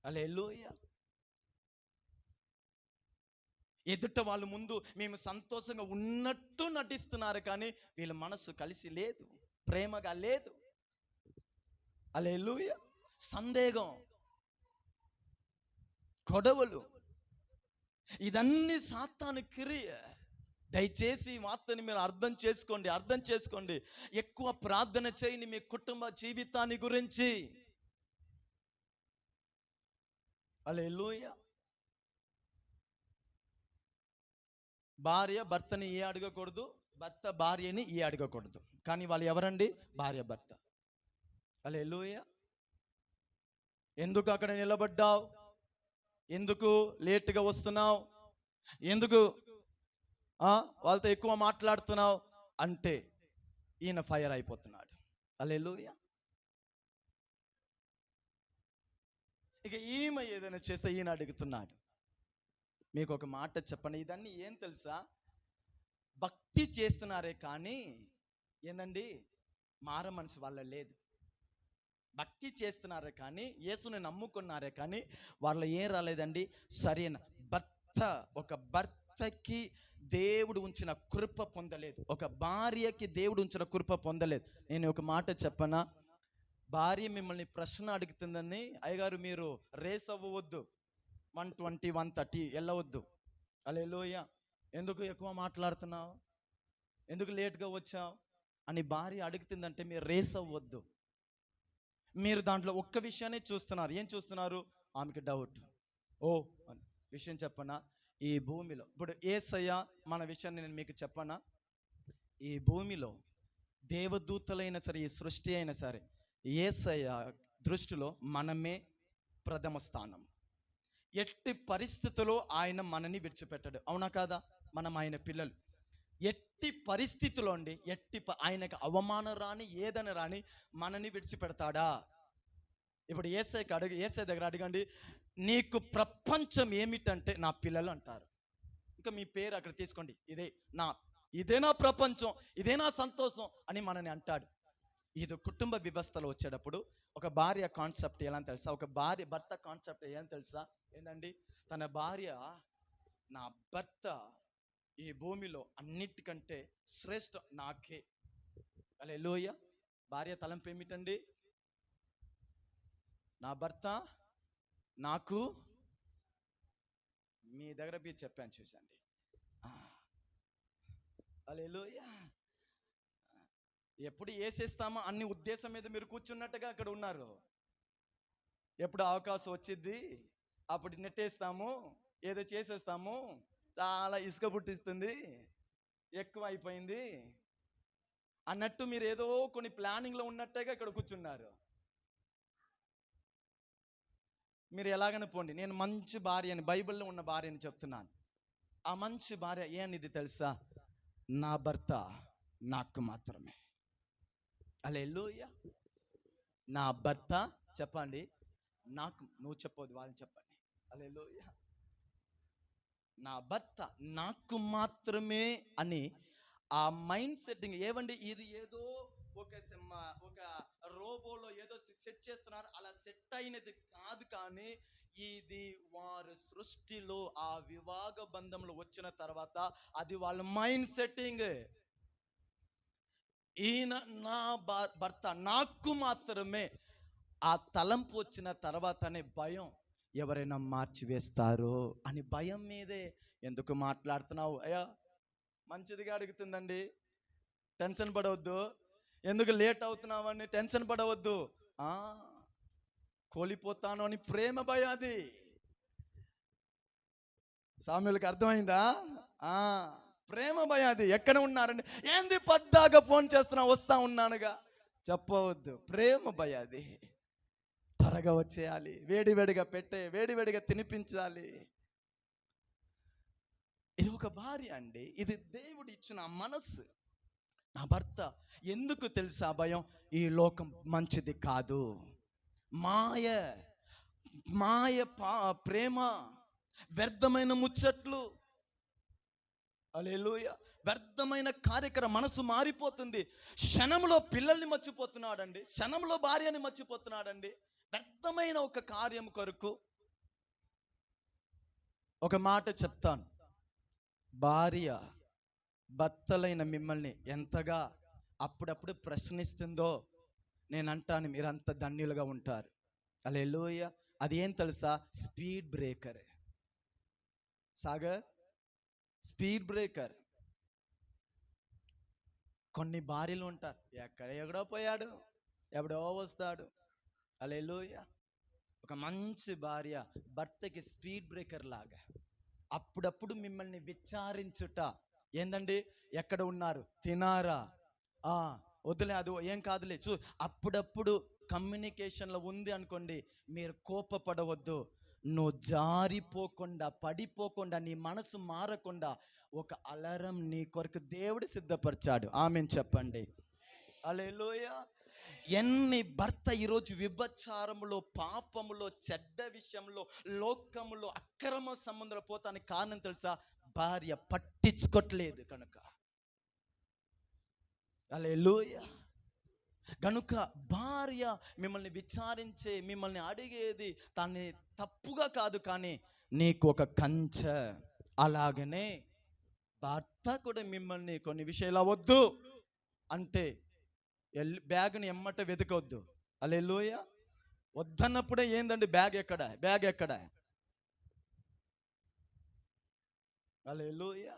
హల్లెలూయా. ఎదుట వాళ్ళ ముందు మేము సంతోషంగా ఉన్నట్టు నటిస్తున్నారు, కానీ వీళ్ళ మనసు కలిసి లేదు, ప్రేమగా లేదు. హల్లెలూయా. సందేహం, గొడవలు, ఇదన్నీ సాతాను క్రియ. దయచేసి ఈ వార్తని మీరు అర్థం చేసుకోండి. ఎక్కువ ప్రార్థన చేయండి మీ కుటుంబ జీవితాన్ని గురించి. హల్లెలూయా. భార్య భర్తని ఏ అడగకూడదు, భర్త భార్యని ఏ అడగకూడదు, కానీ వాళ్ళు ఎవరండి? భార్య భర్త. హల్లెలూయా. ఎందుకు అక్కడ నిలబడ్డావు? ఎందుకు లేటుగా వస్తున్నావు? ఎందుకు వాళ్ళతో ఎక్కువ మాట్లాడుతున్నావు అంటే ఈయన ఫైర్ అయిపోతున్నాడు. హల్లెలూయా. ఇక ఈమె ఏదైనా చేస్తే ఈయన అడుగుతున్నాడు. మీకు ఒక మాట చెప్పండి, ఇదన్నీ ఏం తెలుసా? భక్తి చేస్తున్నారే కానీ ఏందండి మార మనసు వాళ్ళ లేదు. భక్తి చేస్తున్నారే కానీ, యేసుని నమ్ముకున్నారే కానీ వాళ్ళ ఏం రాలేదండి? సరైన భర్త, ఒక భర్తకి దేవుడు ఉంచిన కృప పొందలేదు, ఒక భార్యకి దేవుడు ఉంచిన కృప పొందలేదు. నేను ఒక మాట చెప్పనా? భార్య మిమ్మల్ని ప్రశ్న అడుగుతుందని, అయ్యగారు మీరు రేస్ అవ్వవద్దు, 120 130 వెళ్ళవద్దు. హల్లెలూయా. ఎందుకు ఎక్కువ మాట్లాడుతున్నావు, ఎందుకు లేట్గా వచ్చావు అని భార్య అడుగుతుందంటే మీరు రేస్ అవ్వద్దు. మీరు దాంట్లో ఒక్క విషయాన్ని చూస్తున్నారు. ఏం చూస్తున్నారు? ఆమెకి డౌట్. విషయం చెప్పనా? ఈ భూమిలో ఇప్పుడు యేసయ్య మన విషయాన్ని నేను మీకు చెప్పనా? ఈ భూమిలో దేవదూతలైనా సరే, ఈ సృష్టి అయినా సరే, యేసయ్య దృష్టిలో మనమే ప్రథమ స్థానం. ఎట్టి పరిస్థితుల్లో ఆయన మనని విడిచిపెట్టాడు. అవునా కాదా? మనం ఆయన పిల్లలు. ఎట్టి పరిస్థితుల్లో అండి, ఆయనకు అవమానం రాని ఏదని రాని మనని విడిచిపెడతాడా? ఇప్పుడు యేసయ్య దగ్గర అడగండి, నీకు ప్రపంచం ఏమిటంటే నా పిల్లలు అంటారు. ఇంకా మీ పేరు అక్కడ తీసుకోండి, ఇదే నా ప్రపంచం, ఇదే నా సంతోషం అని మనని అంటాడు. ఇది కుటుంబ వ్యవస్థలో వచ్చేటప్పుడు ఒక భార్య కాన్సెప్ట్ ఎలా తెలుసా? ఒక భార్య భర్త కాన్సెప్ట్ ఏం తెలుసా? ఏంటండి, తన భార్య, నా భర్త ఈ భూమిలో అన్నిటికంటే శ్రేష్ఠ నాకే. హల్లెలూయా. భార్య తలంపు ఏమిటండి? నా భర్త నాకు, మీ దగ్గర మీరు చెప్పాను చూసండి. హల్లెలూయా. ఎప్పుడు వేసేస్తామో అన్ని ఉద్దేశం మీద మీరు కూర్చున్నట్టుగా అక్కడ ఉన్నారు. ఎప్పుడు అవకాశం వచ్చింది అప్పుడు నెట్టేస్తాము, ఏదో చేసేస్తాము, చాలా ఇసుక పుట్టిస్తుంది, ఎక్కువ అయిపోయింది అన్నట్టు మీరు ఏదో కొన్ని ప్లానింగ్లో ఉన్నట్టుగా ఇక్కడ కూర్చున్నారు. మీరు ఎలాగని పోండి, నేను మంచి భార్య అని, బైబిల్లో ఉన్న భార్య అని చెప్తున్నాను. ఆ మంచి భార్య ఏనిది తెలుసా? నా భర్త నాకు మాత్రమే. హల్లెలూయా. నా భర్త, చెప్పండి, నాకు, నువ్వు చెప్పొద్దు, వాళ్ళని చెప్పండి. హల్లెలూయా. నా భర్త నాకు మాత్రమే అని ఆ మైండ్ సెట్టింగ్. ఏవండి, ఇది ఏదో ఒక రోబోలో ఏదో సెట్ చేస్తున్నారు, అలా సెట్ అయినది కాదు. కానీ ఇది వారి సృష్టిలో ఆ వివాహ బంధంలో వచ్చిన తర్వాత అది వాళ్ళ మైండ్ సెట్టింగ్. ఈయన నా భర్త నాకు మాత్రమే. ఆ తలంపు వచ్చిన తర్వాతనే భయం, ఎవరైనా మార్చివేస్తారో అని భయం మీదే. ఎందుకు మాట్లాడుతున్నావు అయ్యా? మంచిదిగా అడుగుతుందండి, టెన్షన్ పడవద్దు. ఎందుకు లేట్ అవుతున్నావని టెన్షన్ పడవద్దు. కోల్పోతాను అని ప్రేమ భయాది. సామెలకు అర్థమైందా? ఆ ప్రేమ భయాది. ఎక్కడ ఉన్నారండి? ఏంది పద్దాగా ఫోన్ చేస్తున్నా, వస్తా ఉన్నానుగా చెప్పవద్దు. ప్రేమ భయాది. త్వరగా వచ్చేయాలి, వేడివేడిగా వేడివేడిగా తినిపించాలి. ఇది ఒక భార్య అండి. ఇది దేవుడు ఇచ్చిన మనస్సు. నా భర్త ఎందుకు తెలుసా భయం? ఈ లోకం మంచిది కాదు, మాయ మాయ ప్రేమ, వ్యర్థమైన ముచ్చట్లు, హల్లెలూయా, వ్యర్థమైన కార్యక్రమం. మనసు మారిపోతుంది. క్షణంలో పిల్లల్ని మర్చిపోతున్నాడండి, క్షణంలో భార్యని మర్చిపోతున్నాడండి, వ్యర్థమైన ఒక కార్యం కొరకు. ఒక మాట చెప్తాను, భార్య భర్తలైన మిమ్మల్ని ఎంతగా అప్పుడప్పుడు ప్రశ్నిస్తుందో నేను అంటాను, మీరంత ధన్యులుగా ఉంటారు. హల్లెలూయా. అది ఏం తెలుసా? Speed breaker. Sagar, speed breaker. కొన్ని భార్యలు ఉంటారు, ఎక్కడో పోయాడు, ఎవడో వస్తాడు. హల్లెలూయా. ఒక మంచి భార్య భర్తకి స్పీడ్ బ్రేకర్ లాగా అప్పుడప్పుడు మిమ్మల్ని విచారించుట. ఏందండి, ఎక్కడ ఉన్నారు, తినారా, వద్దులే, అది ఏం కాదులే, అప్పుడప్పుడు కమ్యూనికేషన్లో ఉంది అనుకోండి, మీరు కోపపడవద్దు. నువ్వు జారిపోకుండా, పడిపోకుండా, నీ మనసు మారకుండా ఒక అలారం నీ కొరకు దేవుడు సిద్ధపరిచాడు. ఆమేన్ చెప్పండి. హల్లెలూయా. ఎన్ని భర్త ఈరోజు విభచారములో, పాపములో, చెడ్డ విషయంలో, లోకములో, అక్రమ సంబంధాలు పోతానికి కారణం తెలుసా? భార్య పట్టించుకోవట్లేదు కనుక. హల్లెలూయా. కనుక భార్య మిమ్మల్ని విచారించే, మిమ్మల్ని అడిగేది దాన్ని తప్పుగా కాదు, కానీ నీకు ఒక కంచె. అలాగనే భర్త కూడా మిమ్మల్ని కొన్ని విషయాలు వద్దు అంటే బ్యాగ్ని ఎమ్మట వెతకొద్దు. హల్లెలూయా. వద్దన్నప్పుడే ఏందండి, బ్యాగ్ ఎక్కడ, బ్యాగ్ ఎక్కడ? హల్లెలూయా.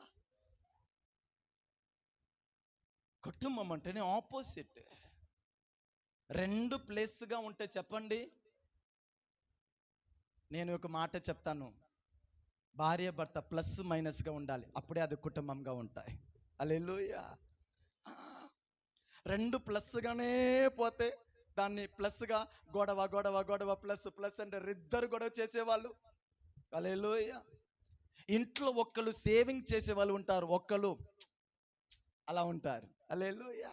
కుటుంబం అంటేనే ఆపోజిట్. రెండు ప్లేస్గా ఉంటే చెప్పండి. నేను ఒక మాట చెప్తాను, భార్య భర్త ప్లస్ మైనస్గా ఉండాలి, అప్పుడే అది కుటుంబంగా ఉంటాయి. హల్లెలూయా. రెండు ప్లస్గానే పోతే దాన్ని ప్లస్గా గొడవ గొడవ గొడవ, ప్లస్ ప్లస్ అంటే ఇద్దరు గొడవ చేసేవాళ్ళు. హల్లెలూయా. ఇంట్లో ఒక్కరు సేవింగ్ చేసే వాళ్ళు ఉంటారు, ఒక్కరు అలా ఉంటారు. హల్లెలూయా.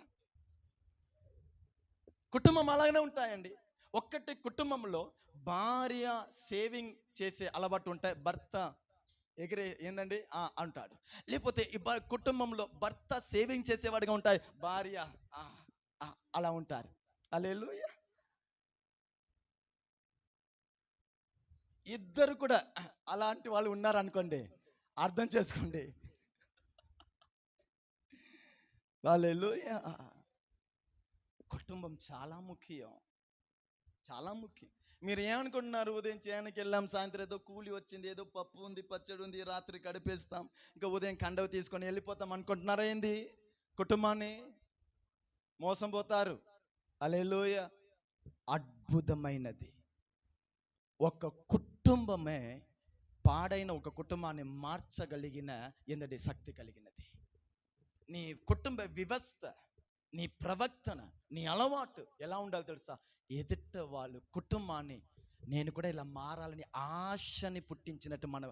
కుటుంబం అలాగనే ఉంటాయండి. ఒక్కటి కుటుంబంలో భార్య సేవింగ్ చేసే అలవాటు ఉంటాయి, భర్త ఎగిరే ఏందండి అంటాడు. లేకపోతే ఈ కుటుంబంలో భర్త సేవింగ్ చేసేవాడిగా ఉంటాయి, భార్య అలా ఉంటారు. హల్లెలూయా. ఇద్దరు కూడా అలాంటి వాళ్ళు ఉన్నారనుకోండి, అర్థం చేసుకోండి. హల్లెలూయా. కుటుంబం చాలా ముఖ్యం, చాలా ముఖ్యం. మీరు ఏమనుకుంటున్నారు? ఉదయం చేయడానికి వెళ్ళాం, సాయంత్రం ఏదో కూలి వచ్చింది, ఏదో పప్పు ఉంది, పచ్చడి ఉంది, రాత్రి గడిపేస్తాం, ఇంకా ఉదయం కండవ తీసుకొని వెళ్ళిపోతాం అనుకుంటున్నారా ఏంది? కుటుంబాన్ని మోసం పోతారు. హల్లెలూయా. అద్భుతమైనది ఒక కుటుంబమే, పాడైన ఒక కుటుంబాన్ని మార్చగలిగిన ఏంటంటే శక్తి కలిగినది. నీ కుటుంబ వ్యవస్థ, నీ ప్రవర్తన, నీ అలవాటు ఎలా ఉండాలి తెలుసా? ఎదుట వాళ్ళు కుటుంబాన్ని నేను కూడా ఇలా మారాలని ఆశని పుట్టించినట్టు మన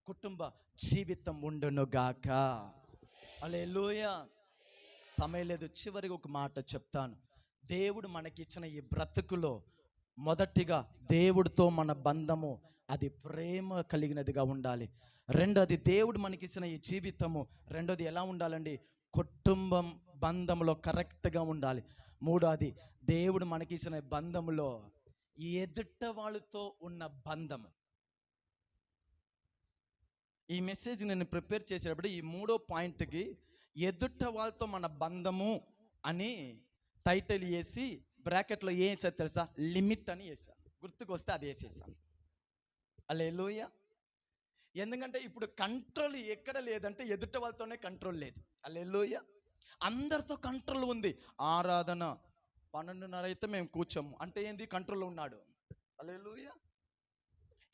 కుటుంబ జీవితం ఉండునుగాక. హల్లెలూయా. సమయం లేదు, చివరికి ఒక మాట చెప్తాను. దేవుడు మనకిచ్చిన ఈ బ్రతుకులో మొదటిగా దేవుడితో మన బంధము అది ప్రేమ కలిగినదిగా ఉండాలి. రెండోది దేవుడు మనకిచ్చిన ఈ జీవితము, రెండోది ఎలా ఉండాలండి? కుటుంబం బంధంలో కరెక్ట్గా ఉండాలి. మూడోది దేవుడు మనకిచ్చిన బంధములో ఎదుట వాళ్ళతో ఉన్న బంధము. ఈ మెసేజ్ నేను ప్రిపేర్ చేసేటప్పుడు ఈ మూడో పాయింట్కి ఎదుట వాళ్ళతో మన బంధము అని టైటిల్ వేసి బ్రాకెట్లో ఏం వేసా తెలుసా? లిమిట్ అని వేసాను. గుర్తుకొస్తే అది వేసేసాను. హల్లెలూయా. ఎందుకంటే ఇప్పుడు కంట్రోల్ ఎక్కడ లేదంటే ఎదుట వాళ్ళతోనే కంట్రోల్ లేదు. హల్లెలూయా. అందరితో కంట్రోల్ ఉంది. ఆరాధన 12:30 అయితే మేము కూర్చోము అంటే ఏంది? కంట్రోల్లో ఉన్నాడు. హల్లెలూయా.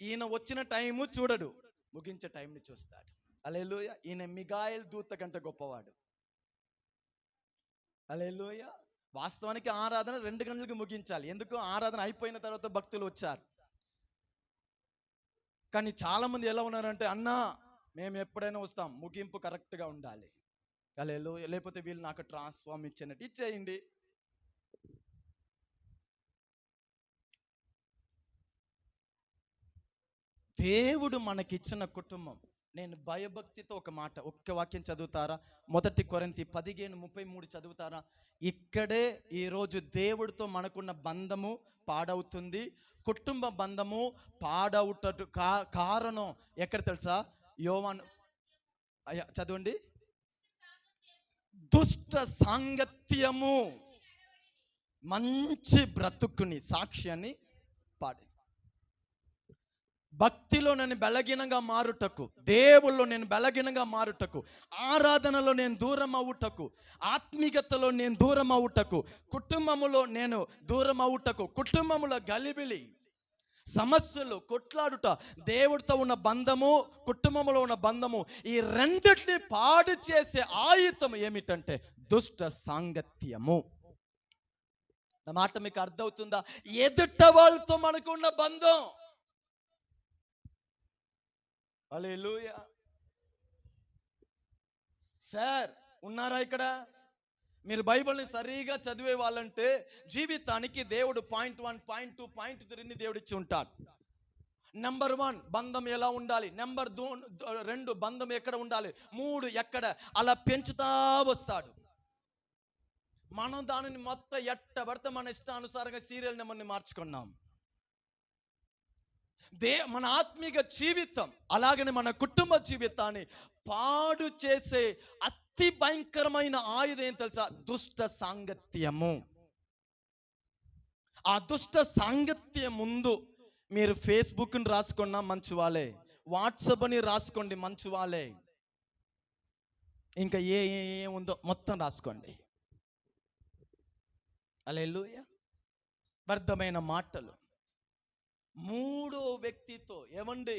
ఈయన వచ్చిన టైము చూడడు, ముగించే టైంని చూస్తాడు. హల్లెలూయా. ఈయన మిగాయల్ దూత కంటే గొప్పవాడు. హల్లెలూయా. వాస్తవానికి ఆరాధన 2 గంటలకు ముగించాలి. ఎందుకు? ఆరాధన అయిపోయిన తర్వాత భక్తులు వచ్చారు. కానీ చాలా మంది ఎలా ఉన్నారంటే, అన్నా మేము ఎప్పుడైనా వస్తాం, ముగింపు కరెక్ట్గా ఉండాలి. హల్లెలూయా. లేకపోతే వీళ్ళు నాకు ట్రాన్స్ఫార్మ్ ఇచ్చినట్టు ఇచ్చేయండి. దేవుడు మనకిచ్చిన కుటుంబం. నేను భయభక్తితో ఒక్క వాక్యం చదువుతారా? 1 కొరింథీ 15:33 చదువుతారా? ఇక్కడే ఈరోజు దేవుడితో మనకున్న బంధము పాడవుతుంది. కుటుంబ బంధము పాడవుటకు కారణం ఎక్కడ తెలుసా? యోవాను చదవండి. దుష్ట సాంగత్యము మంచి బ్రతుకుని సాక్ష్యాన్ని పాడి. భక్తిలో నేను బలహీనంగా మారుటకు, దేవుల్లో నేను బలహీనంగా మారుటకు, ఆరాధనలో నేను దూరం అవుటకు, ఆత్మీయతలో నేను దూరం అవుటకు, కుటుంబములో నేను దూరం అవుటకు, కుటుంబములో గలిబిలి సమస్యలు కొట్లాడుట, దేవుడితో ఉన్న బంధము, కుటుంబంలో ఉన్న బంధము, ఈ రెండిటిని పాడు చేసే ఆయుధం ఏమిటంటే దుష్ట సాంగత్యము. నా మాట మీకు అర్థమవుతుందా? ఎదుట వాళ్ళతో మనకున్న బంధం. హల్లెలూయా. సార్ ఉన్నారా ఇక్కడ? మీరు బైబిల్ని సరిగా చదివే వాళ్ళంటే జీవితానికి దేవుడు పాయింట్ 1, పాయింట్ 2, పాయింట్ 3ని దేవుడు ఇచ్చి ఉంటాడు. నెంబర్ 1 బంధం ఎలా ఉండాలి, నెంబర్ 2 బంధం ఎక్కడ ఉండాలి, 3 ఎక్కడ, అలా పెంచుతా వస్తాడు. మనం దానిని మొత్తం ఎట్టబడితే మన ఇష్టానుసారంగా సీరియల్ నెంబర్ని మార్చుకున్నాం. మన ఆత్మీయ జీవితం అలాగనే మన కుటుంబ జీవితాన్ని పాడు చేసే అతి భయంకరమైన ఆయుధం ఏం తెలుసా? దుష్ట సాంగత్యము. ఆ దుష్ట సాంగత్యం ముందు మీరు ఫేస్బుక్ని రాసుకున్నా మంచి వాళ్ళే, వాట్సాప్ని రాసుకోండి మంచి వాళ్ళే, ఇంకా ఏ ఉందో మొత్తం రాసుకోండి. హల్లెలూయా. వ్యర్థమైన మాటలు. 3వ వ్యక్తితో ఏమండి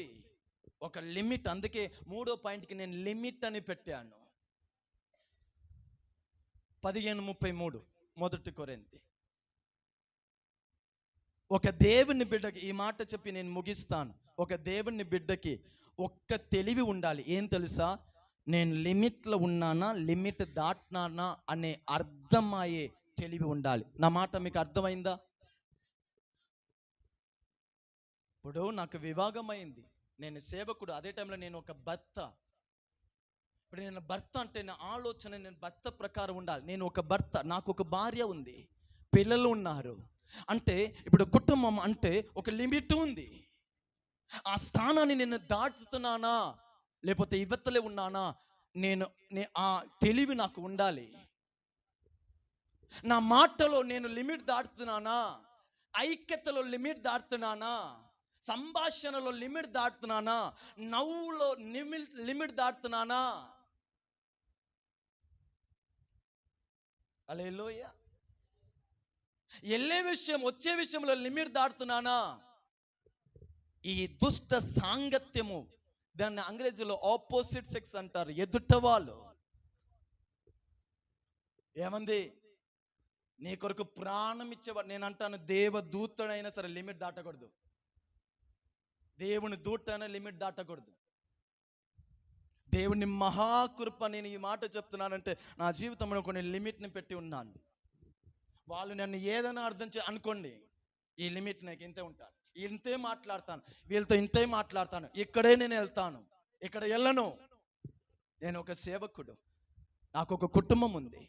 ఒక లిమిట్. అందుకే 3వ పాయింట్కి నేను లిమిట్ అని పెట్టాను. 15:33 1 కొరింథీ. ఒక దేవుని బిడ్డకి ఈ మాట చెప్పి నేను ముగిస్తాను. ఒక దేవుని బిడ్డకి ఒక్క తెలివి ఉండాలి. ఏం తెలుసా? నేను లిమిట్లో ఉన్నానా, లిమిట్ దాటినానా అనే అర్థమయ్యే తెలివి ఉండాలి. నా మాట మీకు అర్థమైందా? ఇప్పుడు నాకు వివాహం అయింది, నేను సేవకుడు, అదే టైంలో నేను ఒక భర్త. ఇప్పుడు నేను భర్త అంటే నా ఆలోచన నేను భర్త ప్రకారం ఉండాలి. నేను ఒక భర్త, నాకు ఒక భార్య ఉంది, పిల్లలు ఉన్నారు. అంటే ఇప్పుడు కుటుంబం అంటే ఒక లిమిట్ ఉంది. ఆ స్థానాన్ని నేను దాటుతున్నానా లేకపోతే ఇవతలే ఉన్నానా, ఆ తెలివి నాకు ఉండాలి. నా మాటలో నేను లిమిట్ దాటుతున్నానా, ఐక్యతలో లిమిట్ దాటుతున్నానా, సంభాషణలో లిమిట్ దాటుతున్నానా, నవ్వులో లిమిట్ దాటుతున్నానా? హల్లెలూయా. వెళ్ళే విషయం వచ్చే విషయంలో లిమిట్ దాటుతున్నానా? ఈ దుష్ట సాంగత్యము, దాన్ని అంగ్రేజీలో ఆపోజిట్ సెక్స్ అంటారు, ఎదుట వాళ్ళు. ఏమంది? నీ కొరకు ప్రాణం ఇచ్చేవాడు. నేను అంటాను, దేవదూతుడైనా సరే లిమిట్ దాటకూడదు. దేవుని దూత అయినా లిమిట్ దాటకూడదు. దేవుని మహాకృప. నేను ఈ మాట చెప్తున్నానంటే నా జీవితంలో కొన్ని లిమిట్ని పెట్టి ఉన్నాను. వాళ్ళు నన్ను ఏదైనా అనుకోండి, ఈ లిమిట్ నాకు ఇంతే ఉంటాను, ఇంతే మాట్లాడతాను, వీళ్ళతో ఇంతే మాట్లాడతాను, ఇక్కడే నేను వెళ్తాను, ఇక్కడ వెళ్ళను. నేను ఒక సేవకుడు, నాకు ఒక కుటుంబం ఉంది,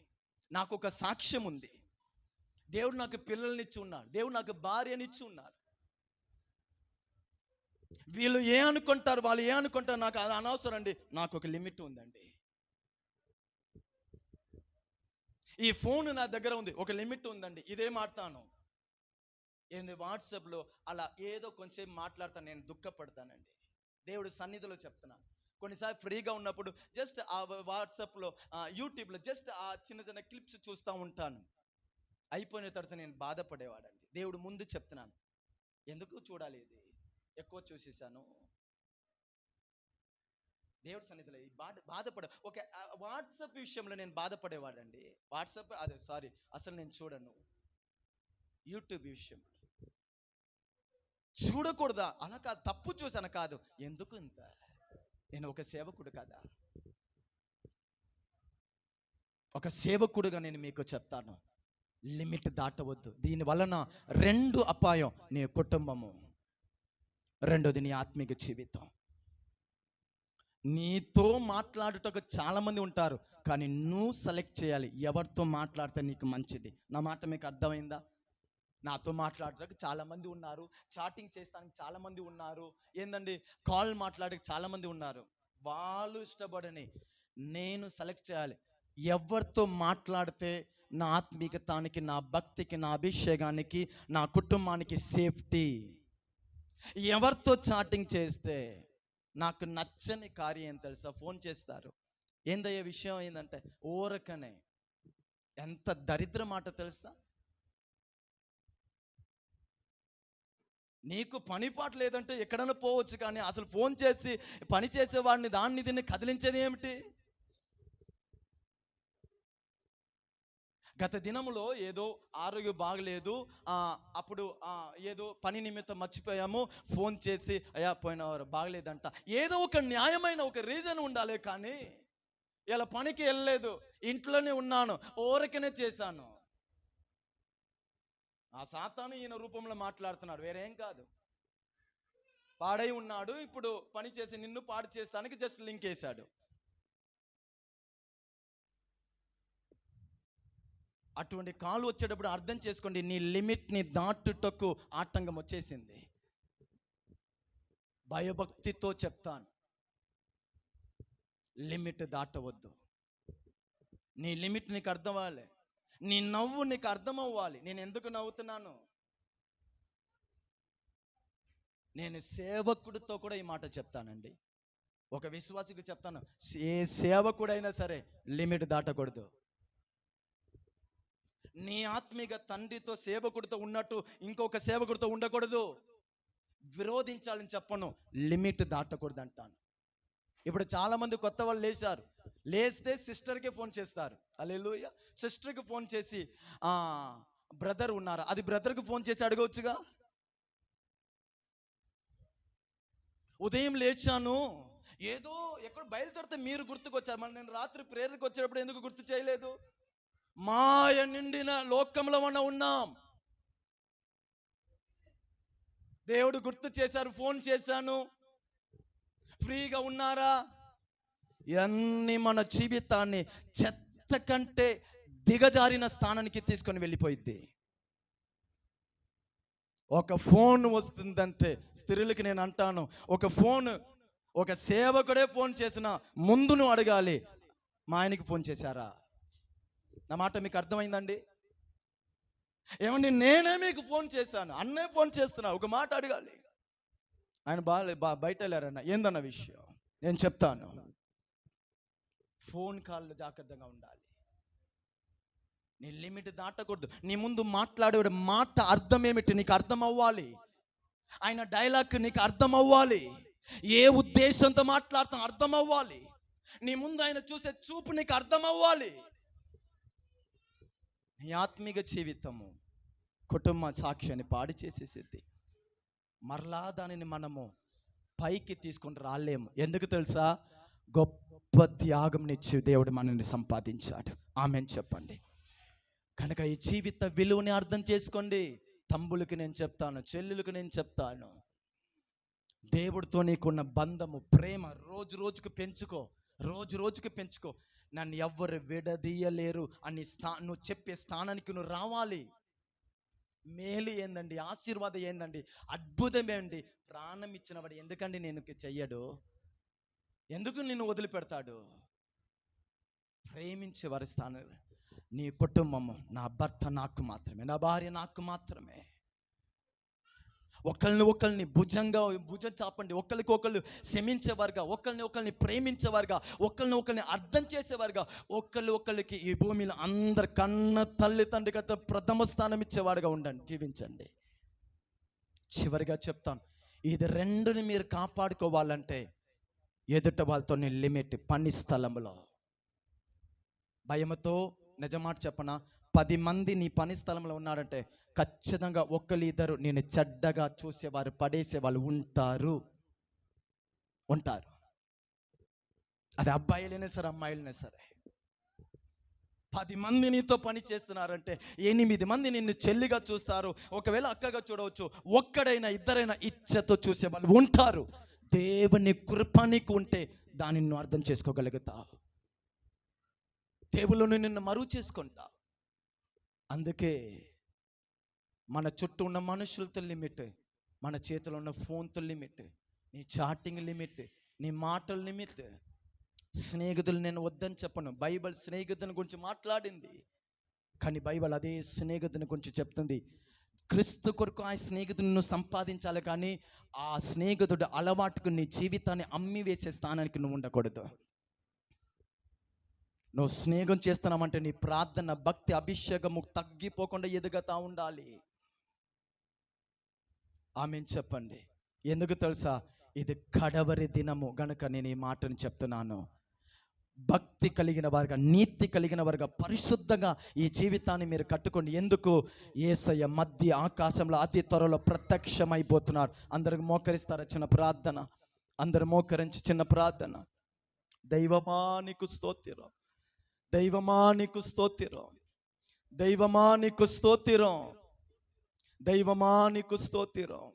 నాకు ఒక సాక్ష్యం ఉంది. దేవుడు నాకు పిల్లల్నిచ్చి ఉన్నాడు, దేవుడు నాకు భార్యనిచ్చి ఉన్నారు. వీళ్ళు ఏ అనుకుంటారు, వాళ్ళు ఏ అనుకుంటారు, నాకు అది అనవసరం అండి. నాకు ఒక లిమిట్ ఉందండి. ఈ ఫోన్ నా దగ్గర ఉంది, ఒక లిమిట్ ఉందండి, ఇదే మాట్లాడతాను. ఏంది వాట్సాప్లో అలా ఏదో కొంచెం మాట్లాడతాను, నేను దుఃఖపడతానండి. దేవుడు సన్నిధిలో చెప్తున్నాను. కొన్నిసార్లు ఫ్రీగా ఉన్నప్పుడు జస్ట్ ఆ వాట్సాప్లో యూట్యూబ్లో జస్ట్ ఆ చిన్న చిన్న క్లిప్స్ చూస్తూ ఉంటాను. అయిపోయిన తర్వాత నేను బాధపడేవాడండి. దేవుడు ముందు చెప్తున్నాను, ఎందుకు చూడాలి? ఇది ఎక్కువ చూసేసాను. దేవుడి సన్నిధిలో బాధపడ ఒక వాట్సాప్ విషయంలో నేను బాధపడేవాడండి. వాట్సాప్ అదే సారీ అసలు నేను చూడను. యూట్యూబ్ విషయం చూడకూడదా? అలా కాదు, తప్పు చూసాను కాదు. ఎందుకు ఇంత? నేను ఒక సేవకుడు కదా. ఒక సేవకుడుగా నేను మీకు చెప్తాను, లిమిట్ దాటవద్దు. దీని వలన 2 అపాయం: నీ కుటుంబము, రెండోది నీ ఆత్మీయ జీవితం. నీతో మాట్లాడుటకు చాలా మంది ఉంటారు, కానీ నువ్వు సెలెక్ట్ చేయాలి ఎవరితో మాట్లాడితే నీకు మంచిది. నా మాట మీకు అర్థమైందా? నాతో మాట్లాడటానికి చాలా మంది ఉన్నారు, చాటింగ్ చేస్తానికి చాలా మంది ఉన్నారు, ఏందండి కాల్ మాట్లాడడానికి చాలా మంది ఉన్నారు. వాళ్ళు ఇష్టపడని నేను సెలెక్ట్ చేయాలి ఎవరితో మాట్లాడితే నా ఆత్మీయతానికి, నా భక్తికి, నా అభిషేకానికి, నా కుటుంబానికి సేఫ్టీ. ఎవరితో చాటింగ్ చేస్తే నాకు నచ్చని కార్యం ఏం తెలుసా? ఫోన్ చేస్తారు. ఏందయ్యే విషయం ఏంటంటే ఊరకనే. ఎంత దరిద్ర మాట తెలుసా? నీకు పని పాట లేదంటే ఎక్కడైనా పోవచ్చు, కానీ అసలు ఫోన్ చేసి పని చేసేవాడిని దాన్ని దీన్ని కదిలించేది ఏమిటి? గత దినములో ఏదో ఆరోగ్యం బాగలేదు, అప్పుడు ఏదో పని నిమిత్తం మర్చిపోయాము, ఫోన్ చేసి అయ్యా పోయినవారు బాగలేదంట. ఏదో ఒక న్యాయమైన ఒక రీజన్ ఉండాలి, కానీ ఇలా పనికి వెళ్ళలేదు, ఇంట్లోనే ఉన్నాను, ఊరకనే చేశాను. ఆ సాతాను ఈయన రూపంలో మాట్లాడుతున్నాడు, వేరేం కాదు. పాడై ఉన్నాడు, ఇప్పుడు పని చేసి నిన్ను పాడు చేస్తానికి జస్ట్ లింక్ వేశాడు. అటువంటి కాల్ వచ్చేటప్పుడు అర్థం చేసుకోండి, నీ లిమిట్ని దాటుటకు ఆటంకం వచ్చేసింది. భయభక్తితో చెప్తాను, లిమిట్ దాటవద్దు. నీ లిమిట్ నీకు అర్థం అవ్వాలి, నీ నవ్వు నీకు అర్థం అవ్వాలి. నేను ఎందుకు నవ్వుతున్నాను? నేను సేవకుడితో కూడా ఈ మాట చెప్తానండి, ఒక విశ్వాసికి చెప్తాను, ఏ సేవకుడైనా సరే లిమిట్ దాటకూడదు. నీ ఆత్మీయ తండ్రితో సేవకుడితో ఉన్నట్టు ఇంకొక సేవకుడితో ఉండకూడదు. విరోధించాలని చెప్పను, లిమిట్ దాటకూడదు అంటాను. ఇప్పుడు చాలా మంది కొత్త వాళ్ళు లేచారు, లేస్తే సిస్టర్కి ఫోన్ చేస్తారు. హల్లెలూయా. సిస్టర్కి ఫోన్ చేసి బ్రదర్ ఉన్నారా, అది బ్రదర్కి ఫోన్ చేసి అడగవచ్చుగా. ఉదయం లేచాను, ఏదో ఎక్కడ బయలుదేరితే మీరు గుర్తుకొచ్చారు, మరి నేను రాత్రి ప్రేయర్కి వచ్చేటప్పుడు ఎందుకు గుర్తు చేయలేదు? మాయ నిండిన లోకంలో మనం ఉన్నాం. దేవుడు గుర్తు చేశారు, ఫోన్ చేశాను, ఫ్రీగా ఉన్నారా? ఇవన్నీ మన జీవితాన్ని చెత్త కంటే దిగజారిన స్థానానికి తీసుకొని వెళ్ళిపోయింది. ఒక ఫోన్ వస్తుందంటే స్త్రీలకి నేను అంటాను, ఒక ఫోన్, ఒక సేవకుడే ఫోన్ చేసిన ముందు నువ్వు అడగాలి, మా ఆయనకి ఫోన్ చేశారా? నా మాట మీకు అర్థమైందండి? ఏమండి నేనే మీకు ఫోన్ చేశాను, అన్నే ఫోన్ చేస్తున్నా, ఒక మాట అడగాలి. ఆయన బయట వెళ్ళారన్న, ఏందన్న విషయం నేను చెప్తాను. ఫోన్ కాల్ జాగ్రత్తగా ఉండాలి, నీ లిమిట్ దాటకూడదు. నీ ముందు మాట్లాడే మాట అర్థం ఏమిటి నీకు అర్థం అవ్వాలి, ఆయన డైలాగ్ నీకు అర్థం అవ్వాలి, ఏ ఉద్దేశంతో మాట్లాడతాం అర్థం అవ్వాలి, నీ ముందు ఆయన చూసే చూపు నీకు అర్థం అవ్వాలి. నీ ఆత్మీయ జీవితము, కుటుంబ సాక్ష్యాన్ని పాడు చేసేసింది. మరలా దానిని మనము పైకి తీసుకొని రాలేము. ఎందుకు తెలుసా? గొప్ప త్యాగం నిచ్చి దేవుడు మనల్ని సంపాదించాడు. ఆమెన్ చెప్పండి. కనుక ఈ జీవిత విలువని అర్థం చేసుకోండి. తమ్ములకి నేను చెప్తాను, చెల్లెలకు నేను చెప్తాను, దేవుడితో నీకున్న బంధము, ప్రేమ రోజు రోజుకు పెంచుకో, రోజు రోజుకి పెంచుకో. నన్ను ఎవ్వరు విడదీయలేరు అని నువ్వు చెప్పే స్థానానికి నువ్వు రావాలి. మేలు ఏందండి, ఆశీర్వాదం ఏందండి, అద్భుతం ఏంటి? ప్రాణం ఇచ్చిన వాడు ఎందుకండి నేను చెయ్యడు? ఎందుకు నిన్ను వదిలిపెడతాడు? ప్రేమించే వారి స్థానం. నీ కుటుంబము, నా భర్త నాకు మాత్రమే, నా భార్య నాకు మాత్రమే. ఒకరిని భుజం చాపండి, ఒకరికి ఒకళ్ళు క్షమించేవారుగా, ఒకరిని ప్రేమించేవారుగా, ఒకరిని అర్థం చేసేవారుగా, ఒకరికి ఈ భూమిలో అందరి కన్న తల్లి తండ్రి ప్రథమ స్థానం ఇచ్చేవాడుగా ఉండండి, జీవించండి. చివరిగా చెప్తాను, ఇది రెండుని మీరు కాపాడుకోవాలంటే ఎదుట వాళ్ళతో లిమిట్. పని స్థలంలో భయముతో, నిజమాట చెప్పనా, 10 మంది నీ పని స్థలంలో ఉన్నారంటే ఖచ్చితంగా ఒకళ్ళిద్దరు నేను చెడ్డగా చూసేవారు, పడేసే వాళ్ళు ఉంటారు. అది అబ్బాయిలైనా సరే, అమ్మాయిలైనా సరే. 10 మంది నీతో పని చేస్తున్నారంటే 8 మంది నిన్ను చెల్లిగా చూస్తారు, ఒకవేళ అక్కగా చూడవచ్చు. ఒక్కడైనా ఇద్దరైనా ఇచ్చతో చూసే వాళ్ళు ఉంటారు. దేవుని కృప నీకు ఉంటే దానిని నువ్వు అర్థం చేసుకోగలుగుతావు. దేవుళ్ళను నిన్ను మరువు చేసుకుంటా. అందుకే మన చుట్టూ ఉన్న మనుషులతో లిమిట్, మన చేతిలో ఉన్న ఫోన్తో లిమిట్, నీ చాటింగ్ లిమిట్, నీ మాటల లిమిట్. స్నేహితులు నేను వద్దని చెప్పను. బైబిల్ స్నేహితుని గురించి మాట్లాడింది, కానీ బైబిల్ అదే స్నేహితుని గురించి చెప్తుంది. క్రీస్తు కొరకు ఆ స్నేహితులను సంపాదించాలి, కానీ ఆ స్నేహితుడు అలవాటుకు నీ జీవితాన్ని అమ్మి వేసే స్థానానికి నువ్వు ఉండకూడదు. నువ్వు స్నేహం చేస్తున్నామంటే నీ ప్రార్థన, భక్తి, అభిషేకము తగ్గిపోకుండా ఎదుగుతా ఉండాలి. ఆమేన్ చెప్పండి. ఎందుకు తెలుసా? ఇది కడవరి దినము గనుక నేను ఈ మాటను చెప్తున్నాను. భక్తి కలిగిన వారుగా, నీతి కలిగిన వారుగా, పరిశుద్ధంగా ఈ జీవితాన్ని మీరు కట్టుకోండి. ఎందుకు? యేసయ్య మధ్య ఆకాశంలో అతి త్వరలో ప్రత్యక్షమైపోతున్నారు. అందరికి మోకరిస్తారా? చిన్న ప్రార్థన. అందరు మోకరించి చిన్న ప్రార్థన. దైవమా నీకు స్తోత్రం, దైవమా నీకు స్తోత్రం, దైవమా నీకు స్తోత్రం, దైవమా నీకు స్తోత్రం.